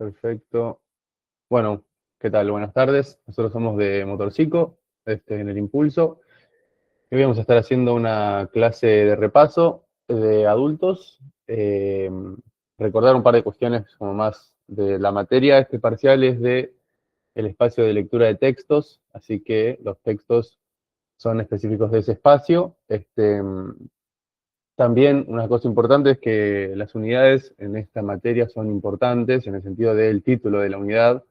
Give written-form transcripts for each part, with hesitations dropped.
Perfecto. Bueno, ¿qué tal? Buenas tardes. Nosotros somos de Motorcico, en el Impulso. Hoy vamos a estar haciendo una clase de repaso de adultos. Recordar un par de cuestiones como más de la materia. Este parcial es de el espacio de lectura de textos, así que los textos son específicos de ese espacio. También una cosa importante es que las unidades en esta materia son importantes en el sentido del título de la unidad,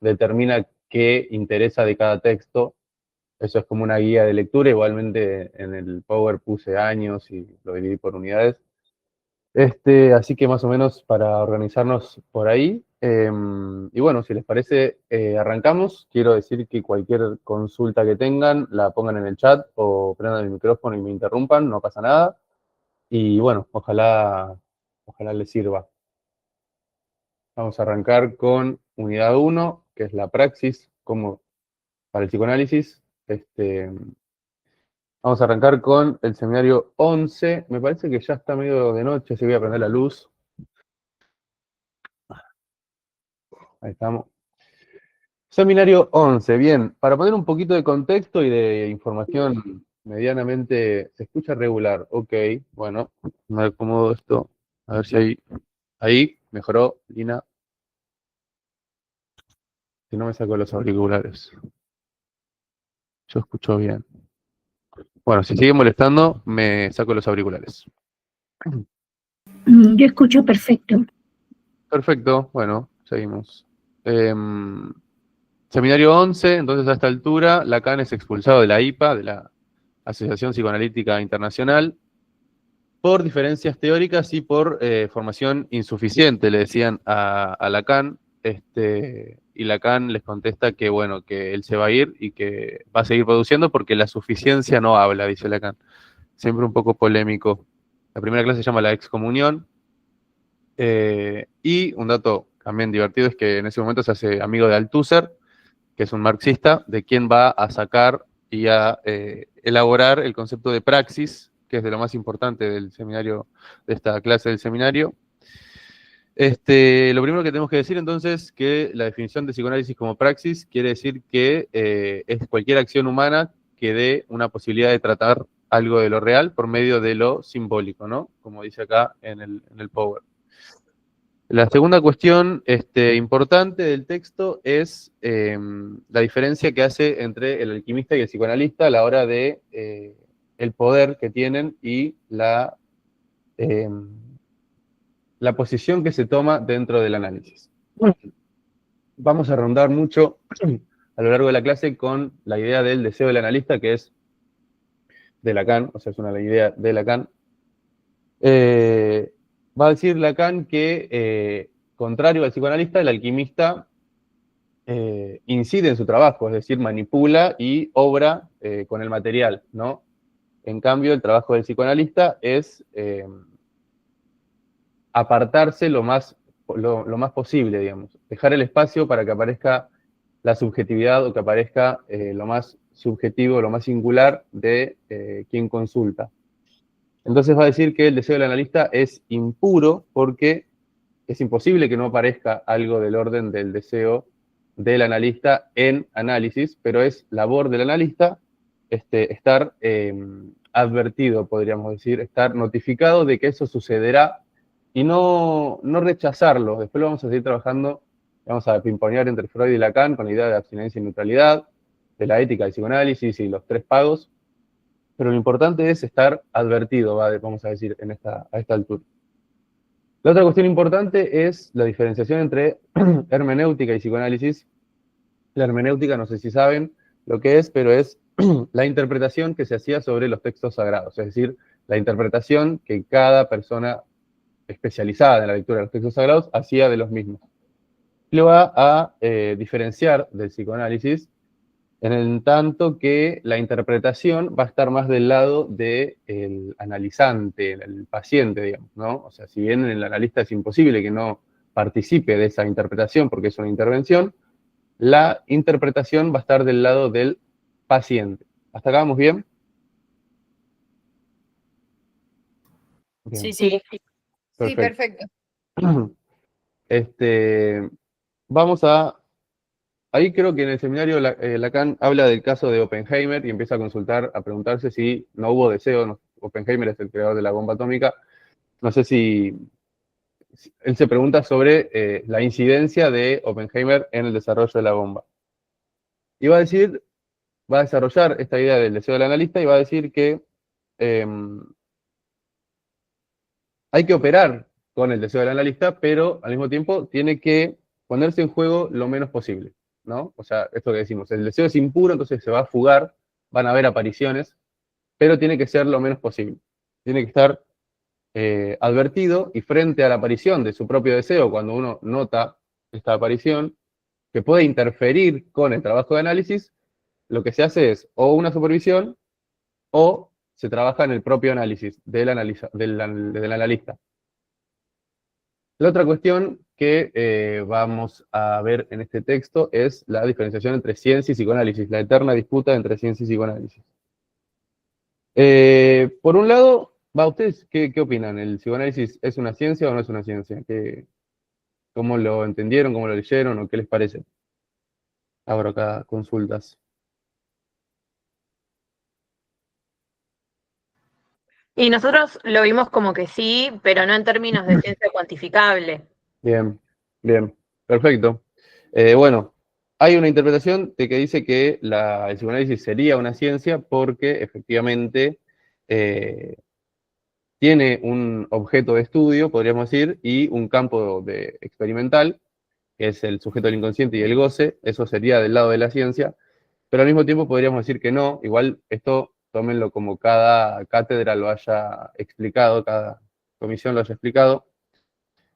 determina qué interesa de cada texto. Eso es como una guía de lectura, igualmente en el Power puse años y lo dividí por unidades. Así que más o menos para organizarnos por ahí. Y bueno, si les parece, arrancamos. Quiero decir que cualquier consulta que tengan, la pongan en el chat o prendan el micrófono y me interrumpan, no pasa nada. Y bueno, ojalá les sirva. Vamos a arrancar con unidad uno, que es la praxis, como para el psicoanálisis. Vamos a arrancar con el seminario 11. Me parece que ya está medio de noche, así que voy a prender la luz. Ahí estamos. Seminario 11, bien. Para poner un poquito de contexto y de información medianamente... Se escucha regular, ok. Bueno, me acomodo esto. A ver si ahí mejoró, Lina. Si no me saco los auriculares. Yo escucho bien. Bueno, si sigue molestando, me saco los auriculares. Yo escucho perfecto. Perfecto, bueno, seguimos. Seminario 11, entonces a esta altura, Lacan es expulsado de la IPA, de la Asociación Psicoanalítica Internacional, por diferencias teóricas y por formación insuficiente, le decían a Lacan, y Lacan les contesta que, bueno, que él se va a ir y que va a seguir produciendo porque la suficiencia no habla, dice Lacan. Siempre un poco polémico. La primera clase se llama la excomunión. Y un dato también divertido es que en ese momento se hace amigo de Althusser, que es un marxista, de quien va a sacar y a elaborar el concepto de praxis, que es de lo más importante del seminario, de esta clase del seminario. Lo primero que tenemos que decir entonces que la definición de psicoanálisis como praxis quiere decir que es cualquier acción humana que dé una posibilidad de tratar algo de lo real por medio de lo simbólico, ¿no? Como dice acá en el Power. La segunda cuestión importante del texto es la diferencia que hace entre el alquimista y el psicoanalista a la hora de el poder que tienen y la posición que se toma dentro del análisis. Vamos a rondar mucho a lo largo de la clase con la idea del deseo del analista, que es de Lacan, o sea, es una idea de Lacan. Va a decir Lacan que, contrario al psicoanalista, el alquimista incide en su trabajo, es decir, manipula y obra con el material, ¿no? En cambio, el trabajo del psicoanalista es apartarse lo más posible, digamos, dejar el espacio para que aparezca la subjetividad o que aparezca lo más subjetivo, lo más singular de quien consulta. Entonces va a decir que el deseo del analista es impuro porque es imposible que no aparezca algo del orden del deseo del analista en análisis, pero es labor del analista estar advertido, podríamos decir, estar notificado de que eso sucederá y no rechazarlo. Después lo vamos a seguir trabajando, vamos a pimponear entre Freud y Lacan con la idea de abstinencia y neutralidad, de la ética del psicoanálisis y los tres pagos, pero lo importante es estar advertido, vamos a decir, a esta altura. La otra cuestión importante es la diferenciación entre hermenéutica y psicoanálisis. La hermenéutica, no sé si saben lo que es, pero es la interpretación que se hacía sobre los textos sagrados, es decir, la interpretación que cada persona especializada en la lectura de los textos sagrados hacía de los mismos. Lo va a diferenciar del psicoanálisis en el tanto que la interpretación va a estar más del lado del analizante, el paciente, digamos, ¿no? O sea, si bien en el analista es imposible que no participe de esa interpretación porque es una intervención, la interpretación va a estar del lado del paciente. ¿Hasta acá vamos bien? Bien. Sí, sí. Perfecto. Sí, perfecto. Este, vamos a... Ahí creo que en el seminario Lacan habla del caso de Oppenheimer y empieza a consultar, a preguntarse si no hubo deseo. Oppenheimer es el creador de la bomba atómica. No sé si él se pregunta sobre la incidencia de Oppenheimer en el desarrollo de la bomba. Y va a decir, va a desarrollar esta idea del deseo del analista y va a decir que eh, hay que operar con el deseo del analista, pero al mismo tiempo tiene que ponerse en juego lo menos posible, ¿no? O sea, esto que decimos, el deseo es impuro, entonces se va a fugar, van a haber apariciones, pero tiene que ser lo menos posible. Tiene que estar advertido y frente a la aparición de su propio deseo, cuando uno nota esta aparición, que puede interferir con el trabajo de análisis, lo que se hace es o una supervisión o se trabaja en el propio análisis del analista. La otra cuestión que vamos a ver en este texto es la diferenciación entre ciencia y psicoanálisis, la eterna disputa entre ciencia y psicoanálisis. Por un lado, ¿ustedes qué opinan? ¿El psicoanálisis es una ciencia o no es una ciencia? ¿Cómo lo entendieron, cómo lo leyeron o qué les parece? Abro acá consultas. Y nosotros lo vimos como que sí, pero no en términos de ciencia cuantificable. Bien, bien, perfecto. Bueno, hay una interpretación de que dice que el psicoanálisis sería una ciencia porque efectivamente tiene un objeto de estudio, podríamos decir, y un campo experimental, que es el sujeto del inconsciente y el goce, eso sería del lado de la ciencia, pero al mismo tiempo podríamos decir que no, igual esto tómenlo como cada cátedra lo haya explicado, cada comisión lo haya explicado,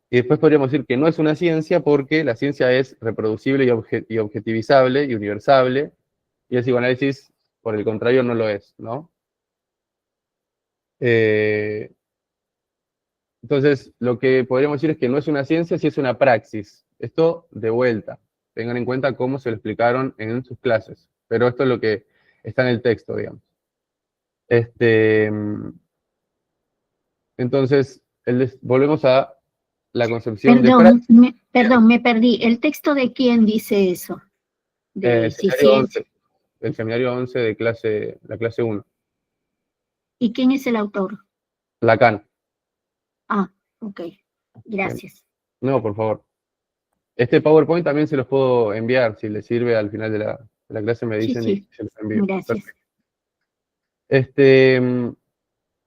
y después podríamos decir que no es una ciencia porque la ciencia es reproducible y objetivizable y universable, y el psicoanálisis, por el contrario, no lo es, ¿no? Eh, entonces, lo que podríamos decir es que no es una ciencia, sí es una praxis. Esto de vuelta. Tengan en cuenta cómo se lo explicaron en sus clases. Pero esto es lo que está en el texto, digamos. Este, entonces, volvemos a la concepción de praxis. Perdón, me perdí. ¿El texto de quién dice eso? De si Seminario ciencia. 11, el seminario 11 de la clase 1. ¿Y quién es el autor? Lacan. Ah, ok. Bien. Gracias. No, por favor. Este PowerPoint también se los puedo enviar. Si les sirve al final de la clase me Sí, dicen y sí. se los envío. Gracias. Perfecto. Este,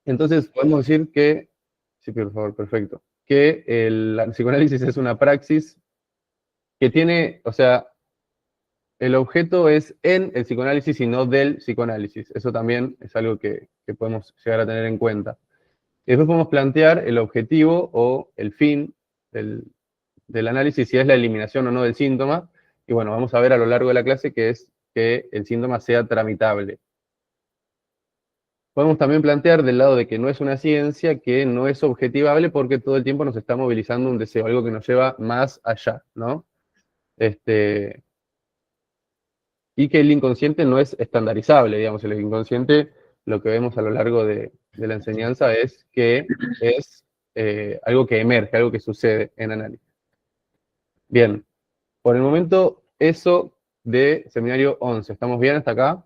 entonces podemos decir que, sí, por favor, perfecto, que el psicoanálisis es una praxis que tiene, o sea, el objeto es en el psicoanálisis y no del psicoanálisis. Eso también es algo que podemos llegar a tener en cuenta. Y después podemos plantear el objetivo o el fin del análisis, si es la eliminación o no del síntoma. Y bueno, vamos a ver a lo largo de la clase que es que el síntoma sea tramitable. Podemos también plantear del lado de que no es una ciencia, que no es objetivable porque todo el tiempo nos está movilizando un deseo, algo que nos lleva más allá, ¿no? Y que el inconsciente no es estandarizable, digamos, el inconsciente, lo que vemos a lo largo de la enseñanza es que es algo que emerge, algo que sucede en análisis. Bien, por el momento eso de seminario 11, ¿estamos bien hasta acá?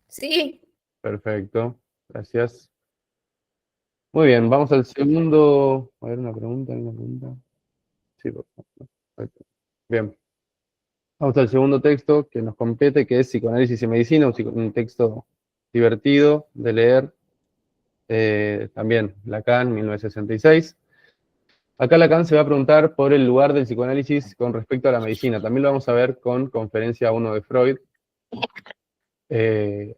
Sí. Perfecto, gracias. Muy bien, vamos al segundo. A ver, una pregunta, ¿alguna pregunta? Sí, por favor. Perfecto. Bien, vamos al segundo texto que nos compete, que es Psicoanálisis y Medicina, un texto divertido de leer. También Lacan, 1966. Acá Lacan se va a preguntar por el lugar del psicoanálisis con respecto a la medicina. También lo vamos a ver con Conferencia 1 de Freud. Eh,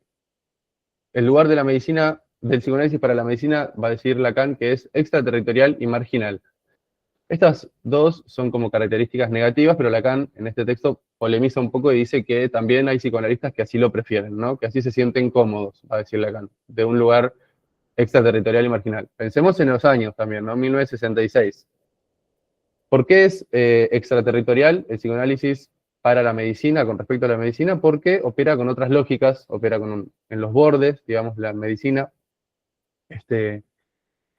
el lugar de la medicina, del psicoanálisis para la medicina, va a decir Lacan que es extraterritorial y marginal. Estas dos son como características negativas, pero Lacan en este texto polemiza un poco y dice que también hay psicoanalistas que así lo prefieren, ¿no? Que así se sienten cómodos, va a decir Lacan, de un lugar extraterritorial y marginal. Pensemos en los años también, ¿no? 1966. ¿Por qué es extraterritorial el psicoanálisis para la medicina, con respecto a la medicina? Porque opera con otras lógicas, opera en los bordes, digamos, la medicina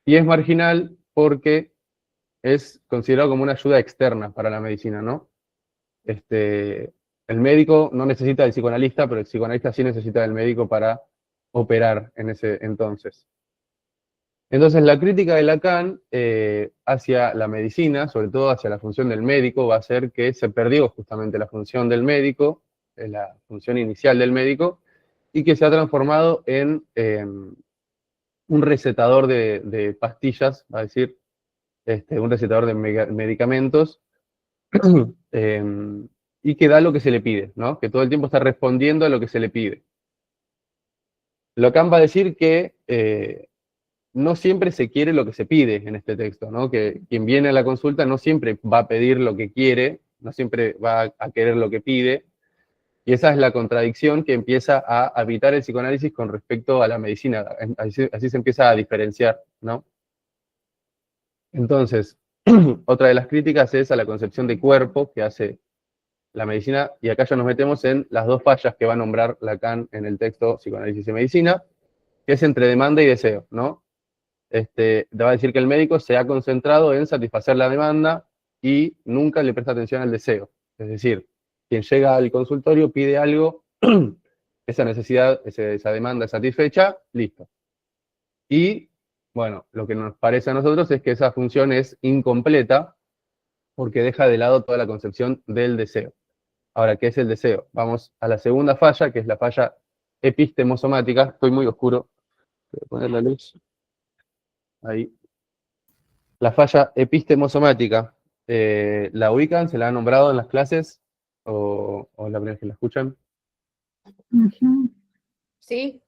Y es marginal porque es considerado como una ayuda externa para la medicina, ¿no? El médico no necesita del psicoanalista, pero el psicoanalista sí necesita del médico para operar en ese entonces. Entonces, la crítica de Lacan hacia la medicina, sobre todo hacia la función del médico, va a ser que se perdió justamente la función del médico, la función inicial del médico, y que se ha transformado en un recetador de pastillas, va a decir, un recetador de medicamentos, y que da lo que se le pide, ¿no? Que todo el tiempo está respondiendo a lo que se le pide. Lacan va a decir que no siempre se quiere lo que se pide en este texto, ¿no? Que quien viene a la consulta no siempre va a pedir lo que quiere, no siempre va a querer lo que pide, y esa es la contradicción que empieza a habitar el psicoanálisis con respecto a la medicina, así se empieza a diferenciar, ¿no? Entonces, otra de las críticas es a la concepción de cuerpo que hace la medicina, y acá ya nos metemos en las dos fallas que va a nombrar Lacan en el texto Psicoanálisis y Medicina, que es entre demanda y deseo, ¿no? Te va a decir que el médico se ha concentrado en satisfacer la demanda y nunca le presta atención al deseo. Es decir, quien llega al consultorio pide algo, esa necesidad, esa demanda es satisfecha, listo. Y, bueno, lo que nos parece a nosotros es que esa función es incompleta porque deja de lado toda la concepción del deseo. Ahora, ¿qué es el deseo? Vamos a la segunda falla, que es la falla epistemosomática. Estoy muy oscuro. Voy a poner la luz. Ahí. La falla epistemosomática. ¿La ubican? ¿Se la han nombrado en las clases? ¿O la primera vez que la escuchan? Ujú. Sí.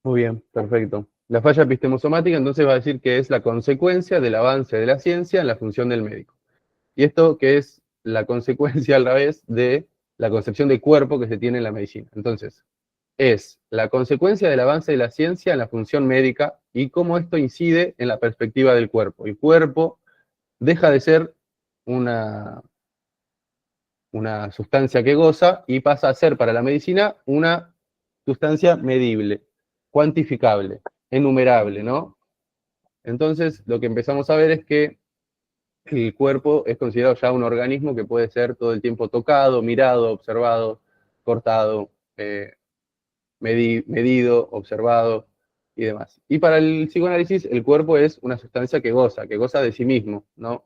Muy bien, perfecto. La falla epistemosomática entonces va a decir que es la consecuencia del avance de la ciencia en la función del médico. Y esto que es la consecuencia a la vez de la concepción de cuerpo que se tiene en la medicina. Entonces, es la consecuencia del avance de la ciencia en la función médica y cómo esto incide en la perspectiva del cuerpo. El cuerpo deja de ser una sustancia que goza y pasa a ser para la medicina una sustancia medible, cuantificable, enumerable, ¿no? Entonces, lo que empezamos a ver es que el cuerpo es considerado ya un organismo que puede ser todo el tiempo tocado, mirado, observado, cortado, medido, observado y demás. Y para el psicoanálisis, el cuerpo es una sustancia que goza de sí mismo, ¿no?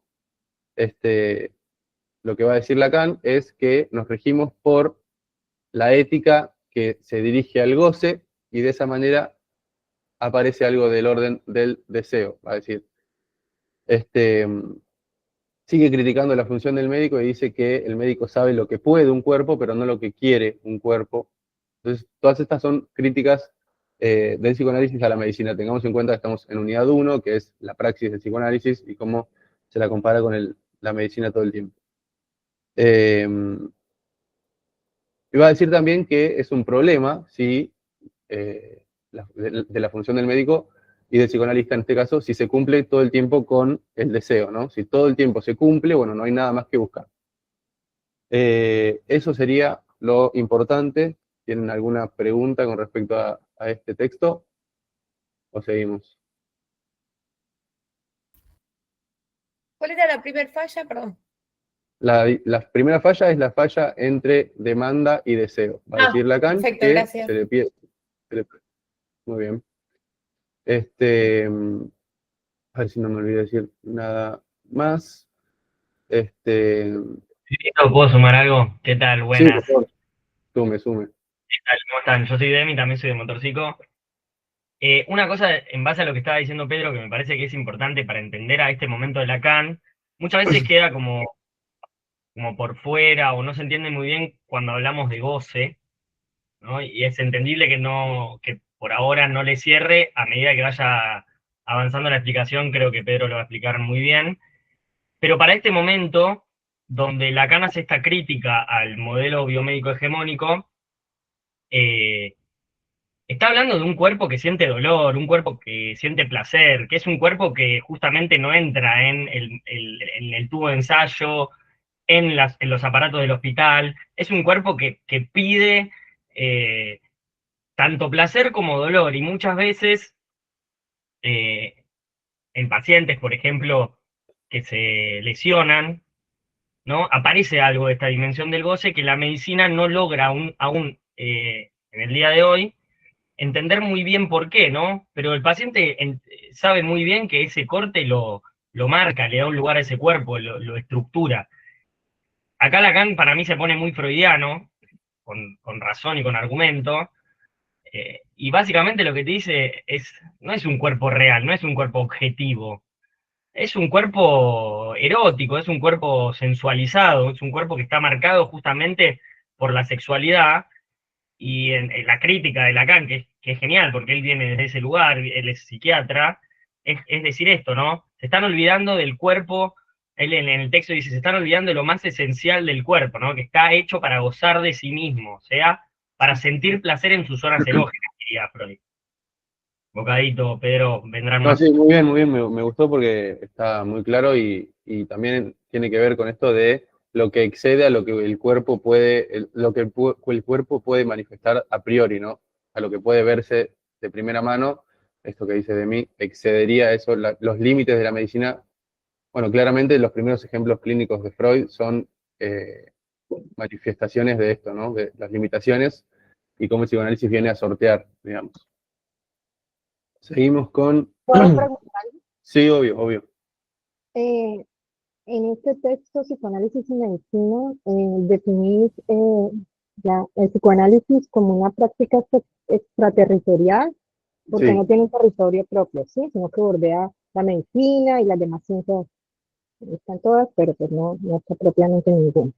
Lo que va a decir Lacan es que nos regimos por la ética que se dirige al goce y de esa manera aparece algo del orden del deseo, va a decir. Sigue criticando la función del médico y dice que el médico sabe lo que puede un cuerpo, pero no lo que quiere un cuerpo. Entonces, todas estas son críticas del psicoanálisis a la medicina. Tengamos en cuenta que estamos en unidad 1, que es la praxis del psicoanálisis, y cómo se la compara con la medicina todo el tiempo. Y va a decir también que es un problema si de la función del médico y del psicoanalista en este caso, si se cumple todo el tiempo con el deseo, ¿no? Si todo el tiempo se cumple, bueno, no hay nada más que buscar. Eso sería lo importante. ¿Tienen alguna pregunta con respecto a este texto? ¿O seguimos? ¿Cuál era la primera falla? Perdón. La primera falla es la falla entre demanda y deseo. Va a decir Lacan perfecto, que gracias. se le pide. Muy bien. A ver si no me olvido decir nada más. Sí, ¿puedo sumar algo? ¿Qué tal? Sí, Buenas. por favor, sume. ¿Qué tal? ¿Cómo están? Yo soy Demi, también soy de Motorcico. Una cosa, en base a lo que estaba diciendo Pedro, que me parece que es importante para entender a este momento de Lacan, muchas veces queda como por fuera o no se entiende muy bien cuando hablamos de goce, ¿no? Y es entendible que por ahora no le cierre, a medida que vaya avanzando la explicación, creo que Pedro lo va a explicar muy bien. Pero para este momento, donde Lacan hace esta crítica al modelo biomédico hegemónico, está hablando de un cuerpo que siente dolor, un cuerpo que siente placer, que es un cuerpo que justamente no entra en el tubo de ensayo, en los aparatos del hospital, es un cuerpo que pide tanto placer como dolor, y muchas veces en pacientes, por ejemplo, que se lesionan, ¿no? Aparece algo de esta dimensión del goce que la medicina no logra aún en el día de hoy entender muy bien por qué, ¿no? Pero el paciente sabe muy bien que ese corte lo marca, le da un lugar a ese cuerpo, lo estructura. Acá Lacan para mí se pone muy freudiano, con razón y con argumento, y básicamente lo que te dice no es un cuerpo real, no es un cuerpo objetivo, es un cuerpo erótico, es un cuerpo sensualizado, es un cuerpo que está marcado justamente por la sexualidad, y en la crítica de Lacan, que es genial, porque él viene desde ese lugar, él es psiquiatra, es decir esto, ¿no? Se están olvidando del cuerpo, él en el texto dice, se están olvidando de lo más esencial del cuerpo, ¿no? Que está hecho para gozar de sí mismo, o sea, para sentir placer en sus zonas erógenas, diría Freud. Bocadito, Pedro, vendrán No, más. sí, muy bien, me gustó porque está muy claro y también tiene que ver con esto de lo que excede a lo que el cuerpo puede, lo que el cuerpo puede manifestar a priori, ¿no? A lo que puede verse de primera mano, esto que dice de mí, excedería eso, los límites de la medicina. Bueno, claramente los primeros ejemplos clínicos de Freud son manifestaciones de esto, ¿no? De las limitaciones y cómo el psicoanálisis viene a sortear, digamos. Seguimos con... ¿Puedo preguntar? Sí, obvio, obvio. En este texto, Psicoanálisis y Medicina, definís el psicoanálisis como una práctica extraterritorial, porque Sí, no tiene un territorio propio, ¿sí? Sino que bordea la medicina y las demás ciencias, están todas, pero pues no está propiamente ninguna.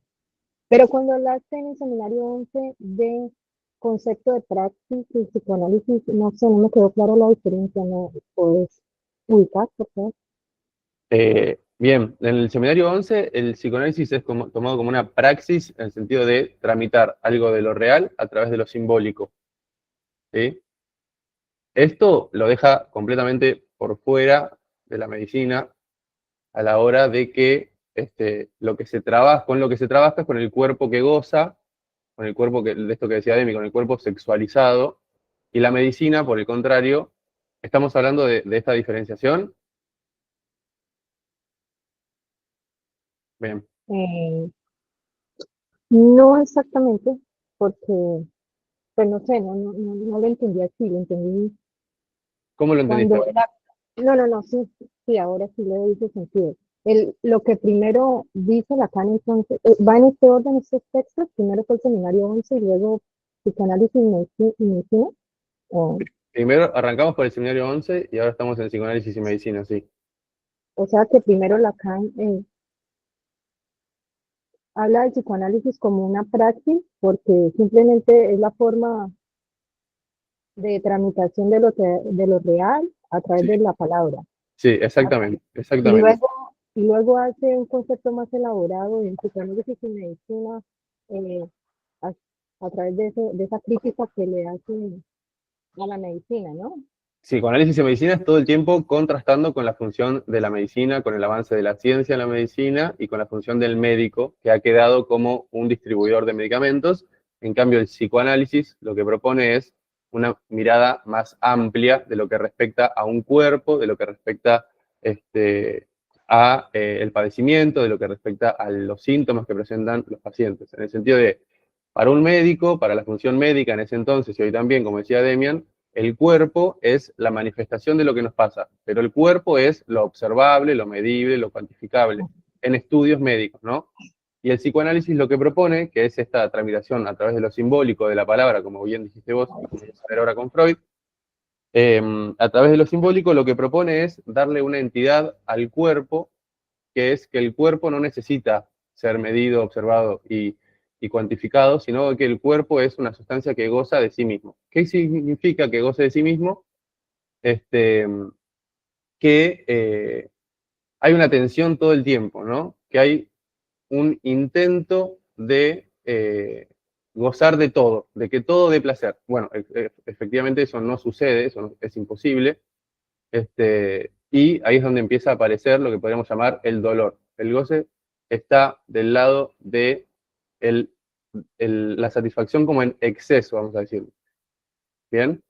Pero cuando hablaste en el seminario 11 de concepto de praxis y psicoanálisis, no sé, no me quedó claro la diferencia, ¿no? ¿Puedes ubicar, por favor? bien, en el seminario 11 el psicoanálisis es tomado como una praxis en el sentido de tramitar algo de lo real a través de lo simbólico, ¿sí? Esto lo deja completamente por fuera de la medicina a la hora de que lo que se trabaja, con lo que se trabaja es con el cuerpo que goza, con el cuerpo de esto que decía Demi, con el cuerpo sexualizado, y la medicina, por el contrario, estamos hablando de esta diferenciación. Bien, Eh, no exactamente, porque, pues no sé, no lo entendí así, lo entendí ¿cómo lo entendiste? cuando era, no, sí, sí, ahora sí le dice sentido. Lo que primero dice Lacan entonces, va en este orden estos textos, primero fue el seminario 11 y luego psicoanálisis y medicina, o, Primero arrancamos por el seminario 11 y ahora estamos en psicoanálisis y medicina, sí. o sea que primero Lacan habla del psicoanálisis como una praxis, porque simplemente es la forma de tramitación de lo real a través Sí, de la palabra. sí, exactamente, Y exactamente. luego, y luego hace un concepto más elaborado en psicoanálisis y medicina eh, a, a través de esa crítica que le hace a la medicina, ¿no? Psicoanálisis y medicina es todo el tiempo contrastando con la función de la medicina, con el avance de la ciencia en la medicina y con la función del médico, que ha quedado como un distribuidor de medicamentos. En cambio, el psicoanálisis lo que propone es una mirada más amplia de lo que respecta a un cuerpo, de lo que respecta a el padecimiento, de lo que respecta a los síntomas que presentan los pacientes. En el sentido de, para un médico, para la función médica en ese entonces y hoy también, como decía Demian, el cuerpo es la manifestación de lo que nos pasa, pero el cuerpo es lo observable, lo medible, lo cuantificable, en estudios médicos, ¿no? Y el psicoanálisis lo que propone, que es esta tramitación a través de lo simbólico de la palabra, como bien dijiste vos, y como vamos a ver ahora con Freud, a través de lo simbólico lo que propone es darle una entidad al cuerpo, que es que el cuerpo no necesita ser medido, observado y cuantificado, sino que el cuerpo es una sustancia que goza de sí mismo. ¿Qué significa que goce de sí mismo? Este, que hay una tensión todo el tiempo, ¿no? Que hay un intento de gozar de todo, de que todo dé placer. Bueno, efectivamente eso no sucede, eso es imposible, y ahí es donde empieza a aparecer lo que podríamos llamar el dolor. El goce está del lado de la satisfacción como en exceso, vamos a decirlo. ¿Bien?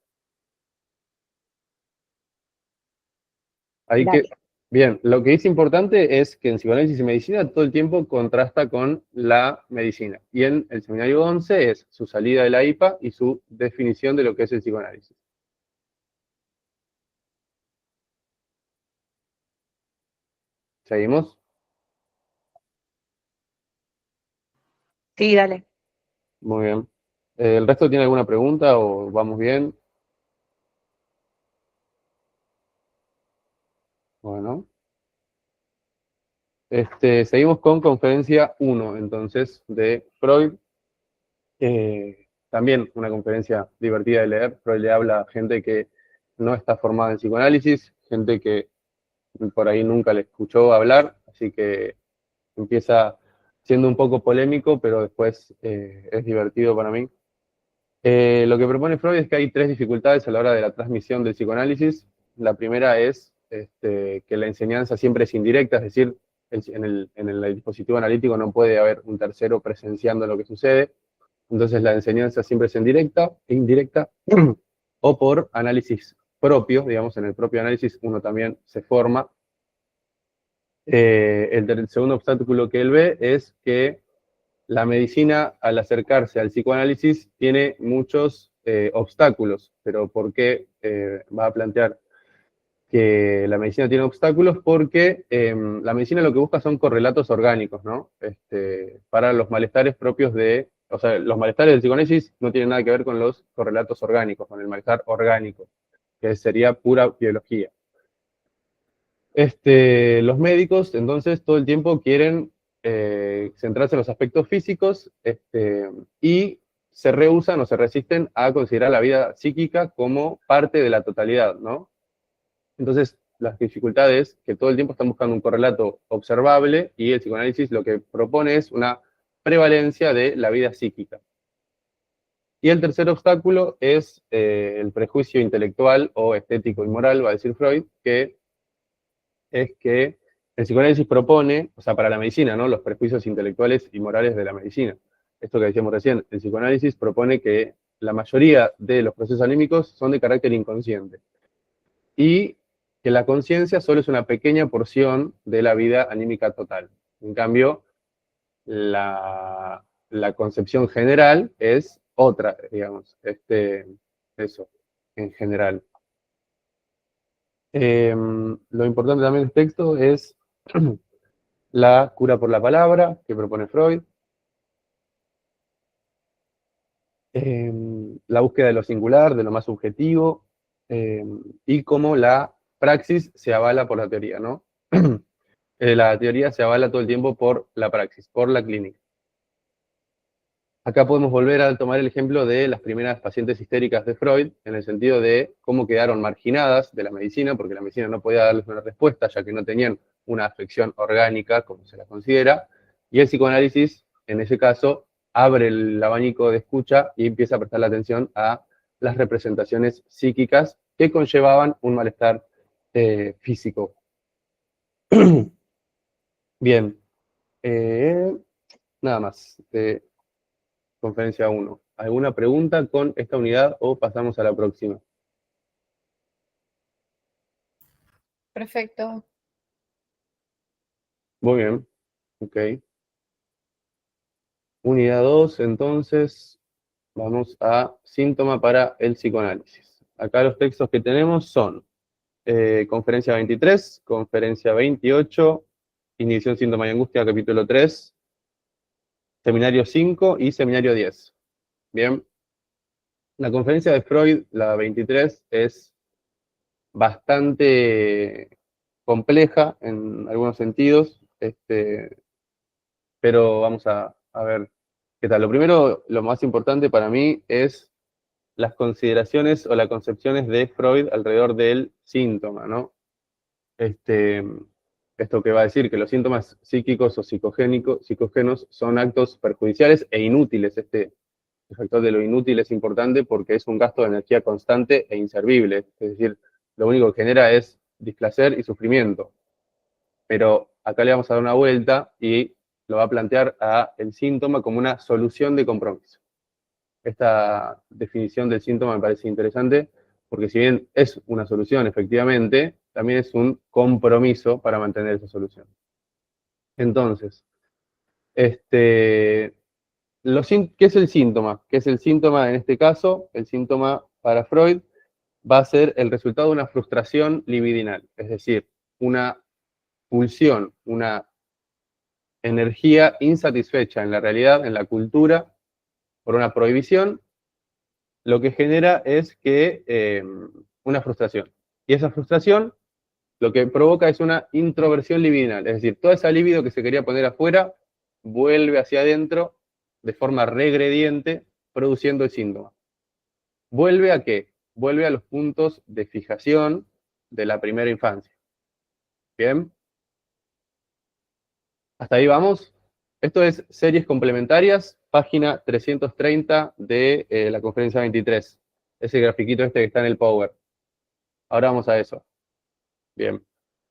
Dale. Bien, lo que es importante es que en psicoanálisis y medicina todo el tiempo contrasta con la medicina. Y en el seminario 11 es su salida de la IPA y su definición de lo que es el psicoanálisis. ¿Seguimos? Sí, dale. Muy bien. ¿El resto tiene alguna pregunta o vamos bien? Bueno. Seguimos con conferencia 1, entonces, de Freud. También una conferencia divertida de leer. Freud le habla a gente que no está formada en psicoanálisis, gente que por ahí nunca le escuchó hablar, así que empieza siendo un poco polémico, pero después es divertido para mí. Lo que propone Freud es que hay 3 dificultades a la hora de la transmisión del psicoanálisis. La primera es que la enseñanza siempre es indirecta, es decir, en el dispositivo analítico no puede haber un tercero presenciando lo que sucede. Entonces la enseñanza siempre es indirecta, o por análisis propio, digamos, en el propio análisis uno también se forma. El segundo obstáculo que él ve es que la medicina, al acercarse al psicoanálisis, tiene muchos obstáculos. ¿Pero por qué va a plantear que la medicina tiene obstáculos? Porque la medicina lo que busca son correlatos orgánicos, ¿no? Para los malestares propios de... O sea, los malestares del psicoanálisis no tienen nada que ver con los correlatos orgánicos, con el malestar orgánico, que sería pura biología. Los médicos, entonces, todo el tiempo quieren centrarse en los aspectos físicos y se rehúsan o se resisten a considerar la vida psíquica como parte de la totalidad, ¿no? Entonces, las dificultades es que todo el tiempo están buscando un correlato observable y el psicoanálisis lo que propone es una prevalencia de la vida psíquica. Y el tercer obstáculo es el prejuicio intelectual o estético y moral, va a decir Freud, que es que el psicoanálisis propone, o sea, para la medicina, ¿no? Los prejuicios intelectuales y morales de la medicina. Esto que decíamos recién, el psicoanálisis propone que la mayoría de los procesos anímicos son de carácter inconsciente. Y que la conciencia solo es una pequeña porción de la vida anímica total. En cambio, la concepción general es otra, digamos, eso, en general. Lo importante también del texto es la cura por la palabra, que propone Freud, la búsqueda de lo singular, de lo más subjetivo, y cómo la praxis se avala por la teoría, ¿no? La teoría se avala todo el tiempo por la praxis, por la clínica. Acá podemos volver a tomar el ejemplo de las primeras pacientes histéricas de Freud, en el sentido de cómo quedaron marginadas de la medicina, porque la medicina no podía darles una respuesta, ya que no tenían una afección orgánica, como se la considera, y el psicoanálisis, en ese caso, abre el abanico de escucha y empieza a prestar la atención a las representaciones psíquicas que conllevaban un malestar físico. Bien, nada más. Conferencia 1. ¿Alguna pregunta con esta unidad o pasamos a la próxima? Perfecto. Muy bien, ok. Unidad 2, entonces, vamos a síntoma para el psicoanálisis. Acá los textos que tenemos son conferencia 23, conferencia 28, inhibición, síntoma y angustia, capítulo 3, seminario 5 y seminario 10. Bien. La conferencia de Freud, la 23, es bastante compleja en algunos sentidos, pero vamos a ver qué tal. Lo primero, lo más importante para mí es las consideraciones o las concepciones de Freud alrededor del síntoma, ¿no? Esto que va a decir que los síntomas psíquicos o psicogénicos son actos perjudiciales e inútiles. El factor de lo inútil es importante porque es un gasto de energía constante e inservible. Es decir, lo único que genera es displacer y sufrimiento. Pero acá le vamos a dar una vuelta y lo va a plantear a el síntoma como una solución de compromiso. Esta definición del síntoma me parece interesante porque si bien es una solución, efectivamente, también es un compromiso para mantener esa solución. Entonces, ¿qué es el síntoma? ¿Qué es el síntoma en este caso? El síntoma para Freud va a ser el resultado de una frustración libidinal, es decir, una pulsión, una energía insatisfecha en la realidad, en la cultura, por una prohibición, lo que genera es que una frustración. Y esa frustración lo que provoca es una introversión libidinal, es decir, toda esa libido que se quería poner afuera vuelve hacia adentro de forma regrediente, produciendo el síntoma. ¿Vuelve a qué? Vuelve a los puntos de fijación de la primera infancia. ¿Bien? ¿Hasta ahí vamos? Esto es series complementarias, página 330 de la conferencia 23. Ese grafiquito que está en el Power. Ahora vamos a eso. Bien.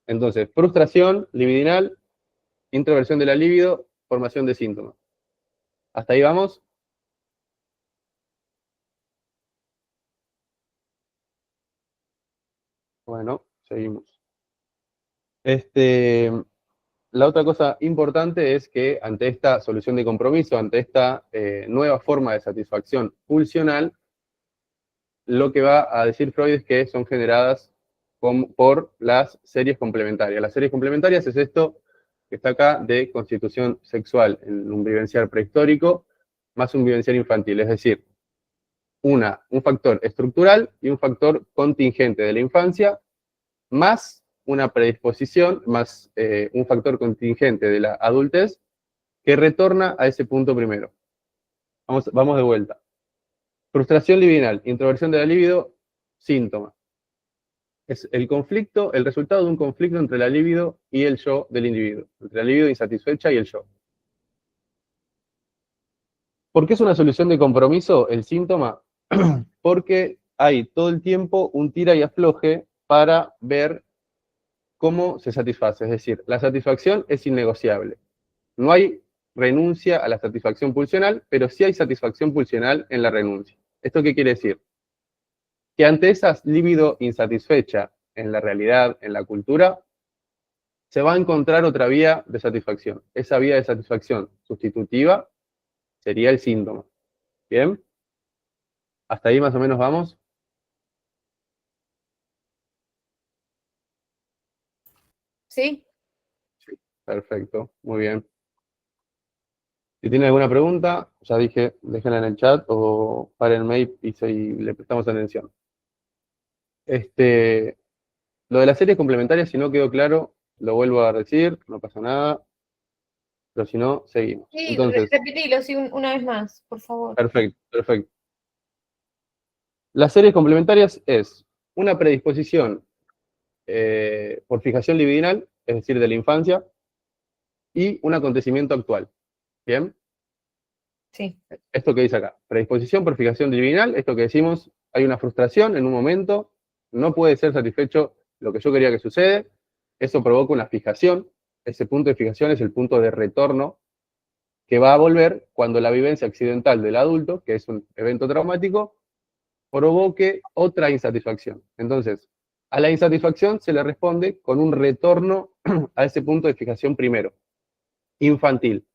Entonces, frustración libidinal, introversión de la libido, formación de síntomas. ¿Hasta ahí vamos? Bueno, seguimos. La otra cosa importante es que ante esta solución de compromiso, ante esta nueva forma de satisfacción pulsional, lo que va a decir Freud es que son generadas por las series complementarias. Las series complementarias es esto que está acá de constitución sexual en un vivencial prehistórico más un vivencial infantil, es decir, un factor estructural y un factor contingente de la infancia, más una predisposición, más un factor contingente de la adultez, que retorna a ese punto primero. Vamos de vuelta. Frustración libidinal, introversión de la libido, síntoma. Es el conflicto, el resultado de un conflicto entre la libido y el yo del individuo, entre la libido insatisfecha y el yo. ¿Por qué es una solución de compromiso el síntoma? Porque hay todo el tiempo un tira y afloje para ver cómo se satisface. Es decir, la satisfacción es innegociable. No hay renuncia a la satisfacción pulsional, pero sí hay satisfacción pulsional en la renuncia. ¿Esto qué quiere decir? Que ante esa libido insatisfecha en la realidad, en la cultura, se va a encontrar otra vía de satisfacción. Esa vía de satisfacción sustitutiva sería el síntoma. ¿Bien? ¿Hasta ahí más o menos vamos? ¿Sí? Perfecto, muy bien. Si tienen alguna pregunta, ya dije, déjenla en el chat o párenme y le prestamos atención. Lo de las series complementarias, si no quedó claro, lo vuelvo a decir, no pasa nada, pero si no, seguimos. Sí, Entonces, repetilo, sí, una vez más, por favor. perfecto, perfecto. Las series complementarias es una predisposición por fijación libidinal, es decir, de la infancia, y un acontecimiento actual. ¿Bien? Sí. Esto que dice acá, predisposición por fijación libidinal, esto que decimos, hay una frustración en un momento, no puede ser satisfecho lo que yo quería que sucede, eso provoca una fijación, ese punto de fijación es el punto de retorno que va a volver cuando la vivencia accidental del adulto, que es un evento traumático, provoque otra insatisfacción. Entonces, a la insatisfacción se le responde con un retorno a ese punto de fijación primero, infantil.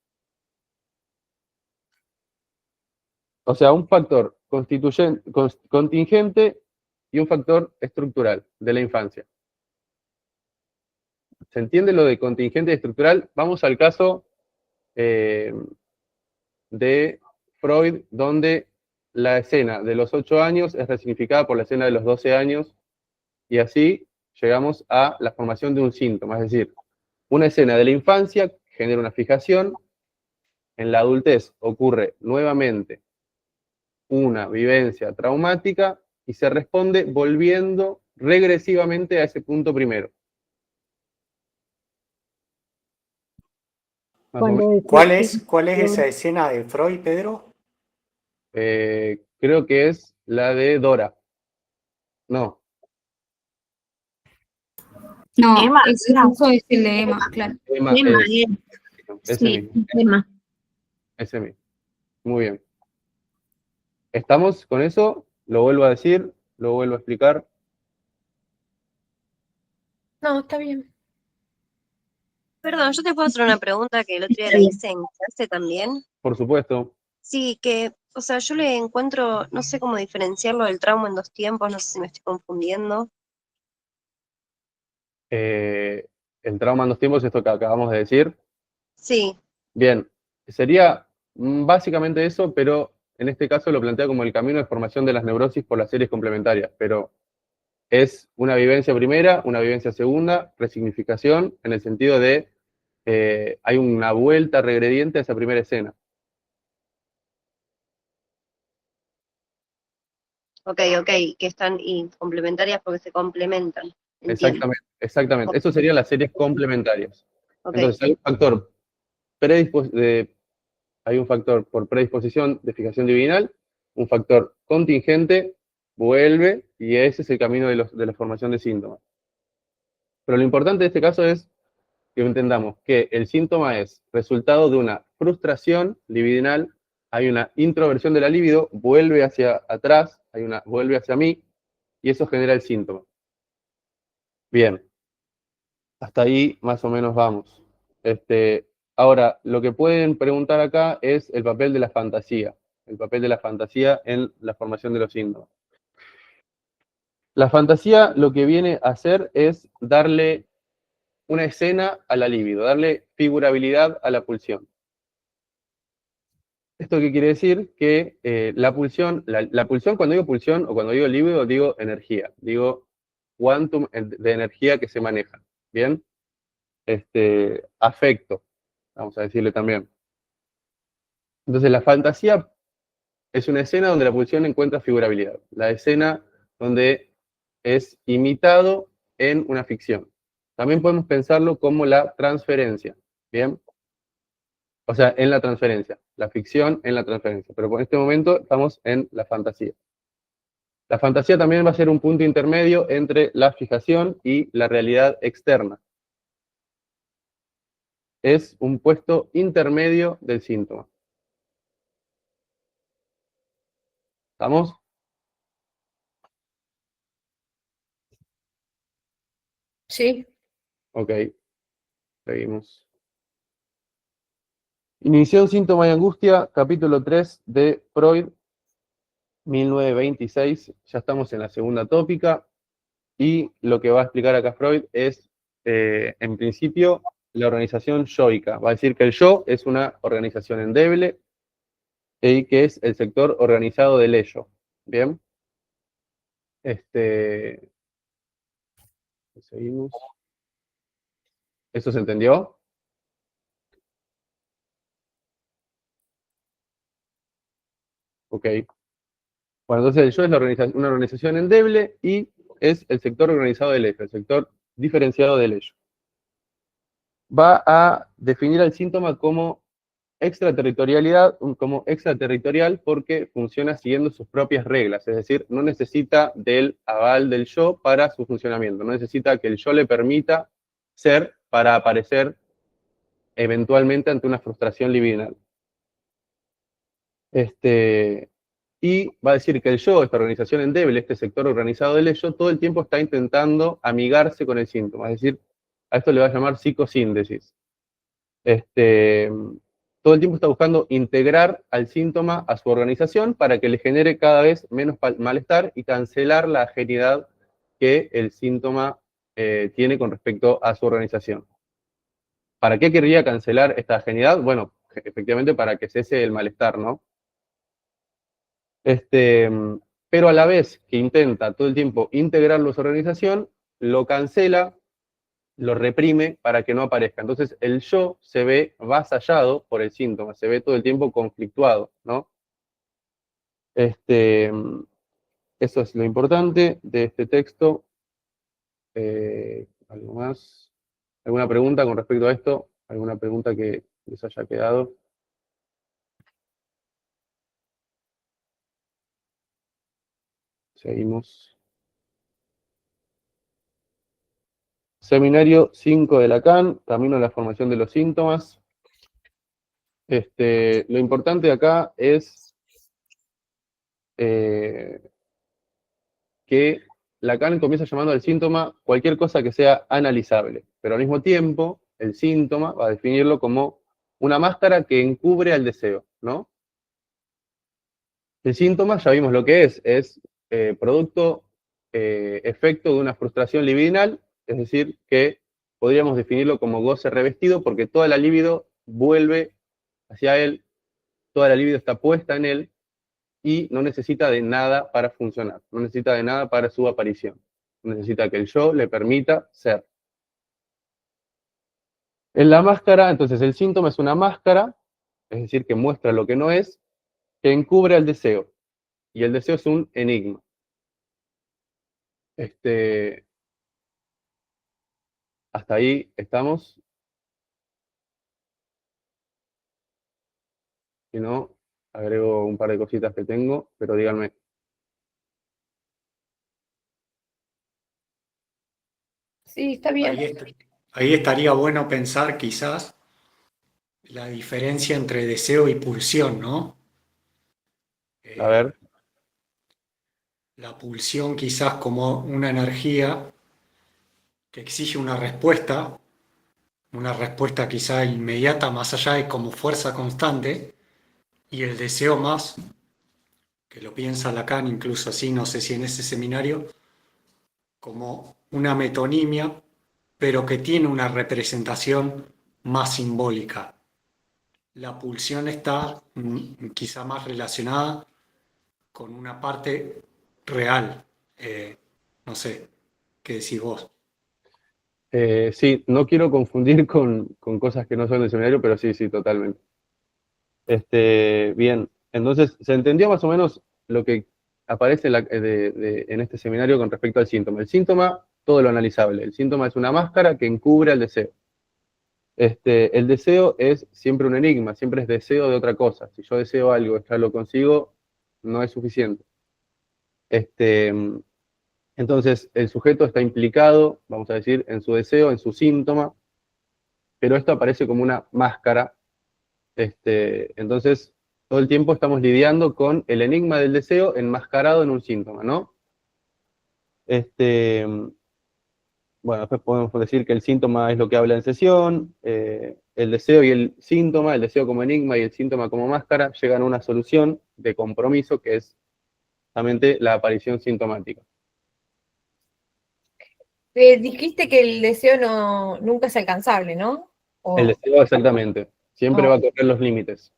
O sea, un factor contingente y un factor estructural de la infancia. ¿Se entiende lo de contingente y estructural? Vamos al caso de Freud, donde la escena de los 8 años es resignificada por la escena de los 12 años, y así llegamos a la formación de un síntoma, es decir, una escena de la infancia genera una fijación, en la adultez ocurre nuevamente una vivencia traumática y se responde volviendo regresivamente a ese punto primero. ¿Cuál es esa escena de Freud, Pedro? Creo que es la de Dora. No. No, Emma, ese ruso es el de Emma, claro. Emma Emma, ese sí, mismo. Emma. Ese mismo. Muy bien. ¿Estamos con eso? Lo vuelvo a decir, lo vuelvo a explicar. No, está bien. Perdón, yo te puedo hacer una pregunta que el otro día Está le bien. hice en clase también. Por supuesto. Sí, que, o sea, yo le encuentro, no sé cómo diferenciarlo del trauma en 2 tiempos, no sé si me estoy confundiendo. El trauma en 2 tiempos, esto que acabamos de decir. Sí, Bien, sería básicamente eso, pero en este caso lo plantea como el camino de formación de las neurosis por las series complementarias, pero es una vivencia primera, una vivencia segunda, resignificación, en el sentido de hay una vuelta regrediente a esa primera escena. ok, que están y complementarias porque se complementan. Entiendo. Exactamente, exactamente. Eso serían las series complementarias. Ok, Entonces, hay un factor por predisposición de fijación divinal, un factor contingente, vuelve, y ese es el camino de la formación de síntomas. Pero lo importante de este caso es que entendamos que el síntoma es resultado de una frustración libidinal, hay una introversión de la libido, vuelve hacia atrás, vuelve hacia mí, y eso genera el síntoma. Bien, hasta ahí más o menos vamos. Ahora, lo que pueden preguntar acá es el papel de la fantasía, el papel de la fantasía en la formación de los síntomas. La fantasía lo que viene a hacer es darle una escena a la libido, darle figurabilidad a la pulsión. ¿Esto qué quiere decir? Que la pulsión, cuando digo pulsión o cuando digo libido, digo energía, digo quantum de energía que se maneja, ¿bien? Afecto, vamos a decirle también. Entonces la fantasía es una escena donde la pulsión encuentra figurabilidad, la escena donde es imitado en una ficción. También podemos pensarlo como la transferencia, ¿bien? O sea, en la transferencia, la ficción en la transferencia, pero en este momento estamos en la fantasía. La fantasía también va a ser un punto intermedio entre la fijación y la realidad externa. Es un puesto intermedio del síntoma. ¿Estamos? Sí. Ok, seguimos. Inició síntoma y angustia, capítulo 3 de Freud, 1926. Ya estamos en la segunda tópica. Y lo que va a explicar acá Freud es, en principio, la organización yoica. Va a decir que el yo es una organización endeble y que es el sector organizado del ello. ¿Bien? Seguimos. ¿Eso se entendió? Ok. Bueno, entonces el yo es una organización endeble y es el sector organizado del ello, el sector diferenciado del ello. Va a definir al síntoma como como extraterritorial porque funciona siguiendo sus propias reglas, es decir, no necesita del aval del yo para su funcionamiento, no necesita que el yo le permita ser para aparecer eventualmente ante una frustración libidinal. Y va a decir que el yo, esta organización endeble, este sector organizado del yo, todo el tiempo está intentando amigarse con el síntoma, es decir, a esto le va a llamar psicosíntesis. Todo el tiempo está buscando integrar al síntoma a su organización para que le genere cada vez menos malestar y cancelar la ajenidad que el síntoma tiene con respecto a su organización. ¿Para qué querría cancelar esta ajenidad? Bueno, efectivamente para que cese el malestar, ¿no? Pero a la vez que intenta todo el tiempo integrarlo a su organización, lo cancela, lo reprime para que no aparezca. Entonces el yo se ve vasallado por el síntoma, se ve todo el tiempo conflictuado, ¿no? Eso es lo importante de este texto. ¿Algo más? ¿Alguna pregunta con respecto a esto? ¿Alguna pregunta que les haya quedado? Seguimos. Seminario 5 de Lacan, camino a la formación de los síntomas. Lo importante acá es que Lacan comienza llamando al síntoma cualquier cosa que sea analizable, pero al mismo tiempo el síntoma va a definirlo como una máscara que encubre al deseo, ¿no? El síntoma, ya vimos lo que es producto, efecto de una frustración libidinal, es decir, que podríamos definirlo como goce revestido, porque toda la libido vuelve hacia él, toda la libido está puesta en él, y no necesita de nada para funcionar, no necesita de nada para su aparición. Necesita que el yo le permita ser. En la máscara, entonces el síntoma es una máscara, es decir, que muestra lo que no es, que encubre al deseo. Y el deseo es un enigma. Hasta ahí estamos. Si no, agrego un par de cositas que tengo, pero díganme. Sí, está bien. Ahí estaría bueno pensar quizás la diferencia entre deseo y pulsión, ¿no? A ver. La pulsión quizás como una energía que exige una respuesta quizá inmediata, más allá de como fuerza constante, y el deseo más, que lo piensa Lacan incluso así, no sé si en ese seminario, como una metonimia, pero que tiene una representación más simbólica. La pulsión está quizá más relacionada con una parte real. No sé, ¿qué decís vos? Sí, no quiero confundir con cosas que no son del seminario, pero sí, totalmente. Bien, entonces, ¿se entendió más o menos lo que aparece en este seminario con respecto al síntoma? El síntoma, todo lo analizable. El síntoma es una máscara que encubre al deseo. El deseo es siempre un enigma, siempre es deseo de otra cosa. Si yo deseo algo y ya lo consigo, no es suficiente. Entonces, el sujeto está implicado, vamos a decir, en su deseo, en su síntoma, pero esto aparece como una máscara. Entonces, todo el tiempo estamos lidiando con el enigma del deseo enmascarado en un síntoma, ¿no? Bueno, después podemos decir que el síntoma es lo que habla en sesión, el deseo y el síntoma, el deseo como enigma y el síntoma como máscara, llegan a una solución de compromiso que es justamente la aparición sintomática. Dijiste que el deseo nunca es alcanzable, ¿no? El deseo, exactamente, siempre va a correr los límites.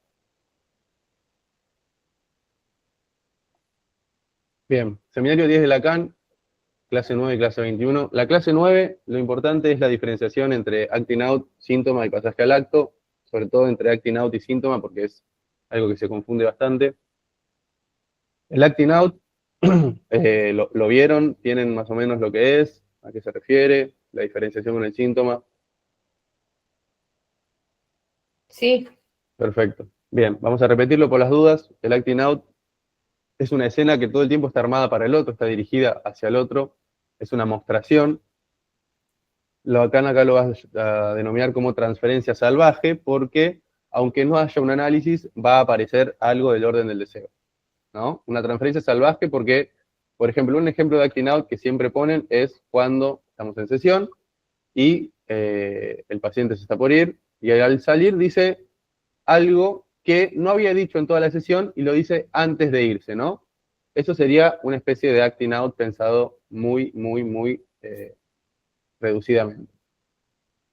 Bien, seminario 10 de Lacan, clase 9 y clase 21. La clase 9, lo importante es la diferenciación entre acting out, síntoma y pasaje al acto, sobre todo entre acting out y síntoma, porque es algo que se confunde bastante. El acting out, lo vieron, tienen más o menos lo que es, a qué se refiere, la diferenciación con el síntoma. Sí. Perfecto. Bien, vamos a repetirlo por las dudas. El acting out es una escena que todo el tiempo está armada para el otro, está dirigida hacia el otro, es una mostración. Lacan acá lo vas a denominar como transferencia salvaje, porque aunque no haya un análisis, va a aparecer algo del orden del deseo, ¿no? Una transferencia salvaje porque, por ejemplo, un ejemplo de acting out que siempre ponen es cuando estamos en sesión y el paciente se está por ir, y al salir dice algo que no había dicho en toda la sesión y lo dice antes de irse, ¿no? Eso sería una especie de acting out pensado muy reducidamente.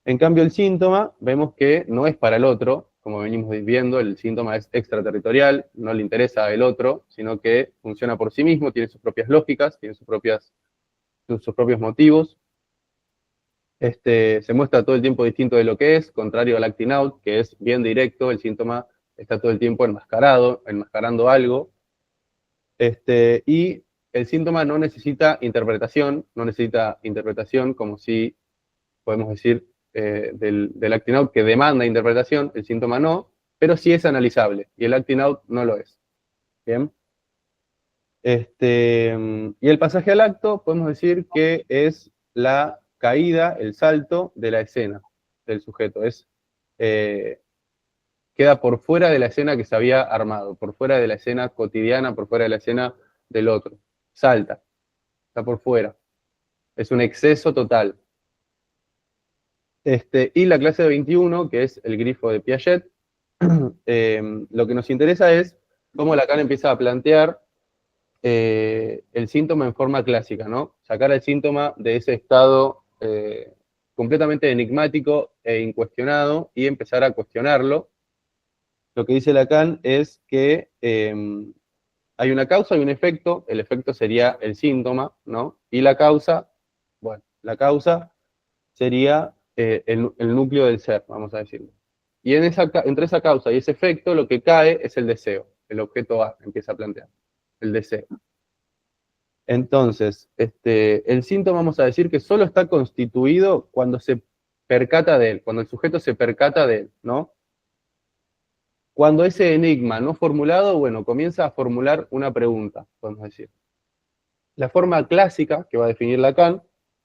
En cambio, el síntoma, vemos que no es para el otro, como venimos viendo, el síntoma es extraterritorial, no le interesa el otro, sino que funciona por sí mismo, tiene sus propias lógicas, tiene sus propios motivos. Se muestra todo el tiempo distinto de lo que es, contrario al acting out, que es bien directo, el síntoma está todo el tiempo enmascarando algo. Y el síntoma no necesita interpretación como si podemos decir del acting out que demanda interpretación, el síntoma no, pero sí es analizable, y el acting out no lo es. Bien. Y el pasaje al acto, podemos decir que es la caída, el salto de la escena del sujeto. Queda por fuera de la escena que se había armado, por fuera de la escena cotidiana, por fuera de la escena del otro. Salta, está por fuera. Es un exceso total. Y la clase de 21, que es el grifo de Piaget, lo que nos interesa es cómo Lacan empieza a plantear el síntoma en forma clásica, ¿no? Sacar al síntoma de ese estado completamente enigmático e incuestionado y empezar a cuestionarlo. Lo que dice Lacan es que hay una causa y un efecto, el efecto sería el síntoma, ¿no? Y la causa, bueno, la causa sería el núcleo del ser, vamos a decirlo. Y entre esa causa y ese efecto, lo que cae es el deseo, el objeto A, empieza a plantear, el deseo. Entonces, el síntoma vamos a decir que solo está constituido cuando se percata de él, cuando el sujeto se percata de él, ¿no? Cuando ese enigma no formulado, bueno, comienza a formular una pregunta, podemos decir. La forma clásica que va a definir Lacan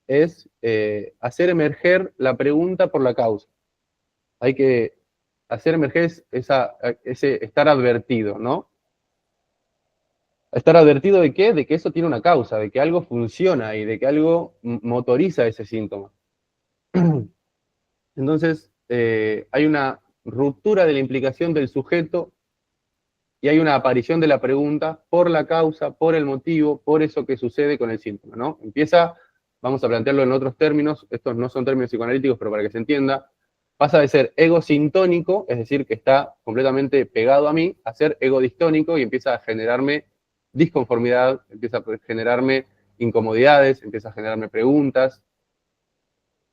es hacer emerger la pregunta por la causa. Hay que hacer emerger ese estar advertido, ¿no? Estar advertido de qué, de que eso tiene una causa, de que algo funciona y de que algo motoriza ese síntoma. Entonces, hay una ruptura de la implicación del sujeto y hay una aparición de la pregunta por la causa, por el motivo, por eso que sucede con el síntoma, ¿no? Empieza, vamos a plantearlo en otros términos, estos no son términos psicoanalíticos, pero para que se entienda, pasa de ser ego sintónico, es decir, que está completamente pegado a mí, a ser ego distónico y empieza a generarme disconformidad, empieza a generarme incomodidades, empieza a generarme preguntas.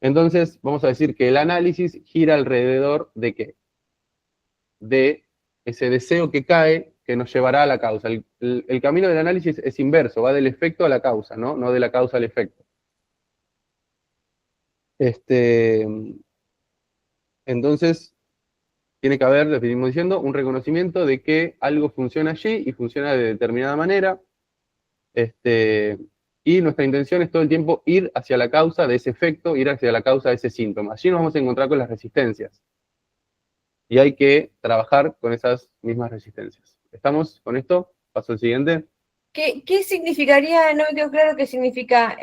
Entonces, vamos a decir que el análisis gira alrededor de ¿qué? De ese deseo que cae, que nos llevará a la causa. El camino del análisis es inverso, va del efecto a la causa, ¿no? No de la causa al efecto. Entonces, tiene que haber, les venimos diciendo, un reconocimiento de que algo funciona allí y funciona de determinada manera. Y nuestra intención es todo el tiempo ir hacia la causa de ese efecto, ir hacia la causa de ese síntoma. Allí nos vamos a encontrar con las resistencias. Y hay que trabajar con esas mismas resistencias. ¿Estamos con esto? Paso al siguiente. ¿Qué significaría? No me quedó claro qué significa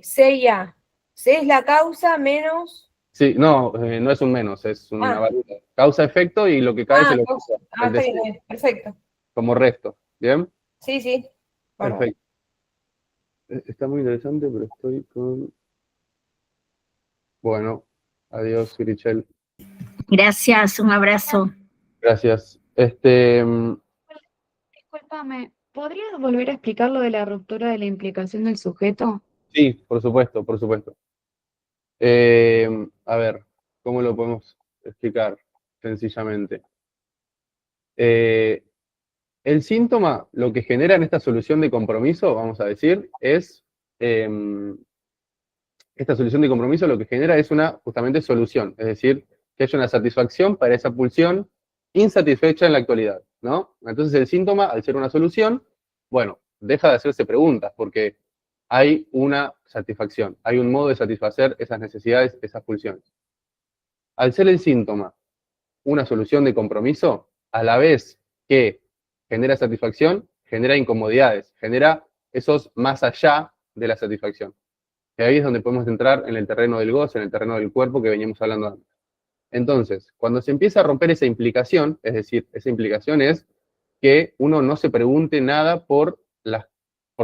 C y A. C es la causa menos... Sí, no, no es un menos, es una variedad. Causa-efecto y lo que cae es el objeto. Está bien, perfecto. Como resto, ¿bien? Sí, sí. Bueno. Perfecto. Está muy interesante, pero estoy con... Bueno, adiós, Girichel. Gracias, un abrazo. Gracias. Discúlpame, ¿podrías volver a explicar lo de la ruptura de la implicación del sujeto? Sí, por supuesto, por supuesto. A ver, ¿cómo lo podemos explicar sencillamente? El síntoma, lo que genera en esta solución de compromiso, vamos a decir, es... esta solución de compromiso lo que genera es una, justamente, solución. Es decir, que haya una satisfacción para esa pulsión insatisfecha en la actualidad, ¿no? Entonces el síntoma, al ser una solución, bueno, deja de hacerse preguntas, porque hay una satisfacción, hay un modo de satisfacer esas necesidades, esas pulsiones. Al ser el síntoma una solución de compromiso, a la vez que genera satisfacción, genera incomodidades, genera esos más allá de la satisfacción. Y ahí es donde podemos entrar en el terreno del goce, en el terreno del cuerpo que veníamos hablando antes. Entonces, cuando se empieza a romper esa implicación, es decir, esa implicación es que uno no se pregunte nada por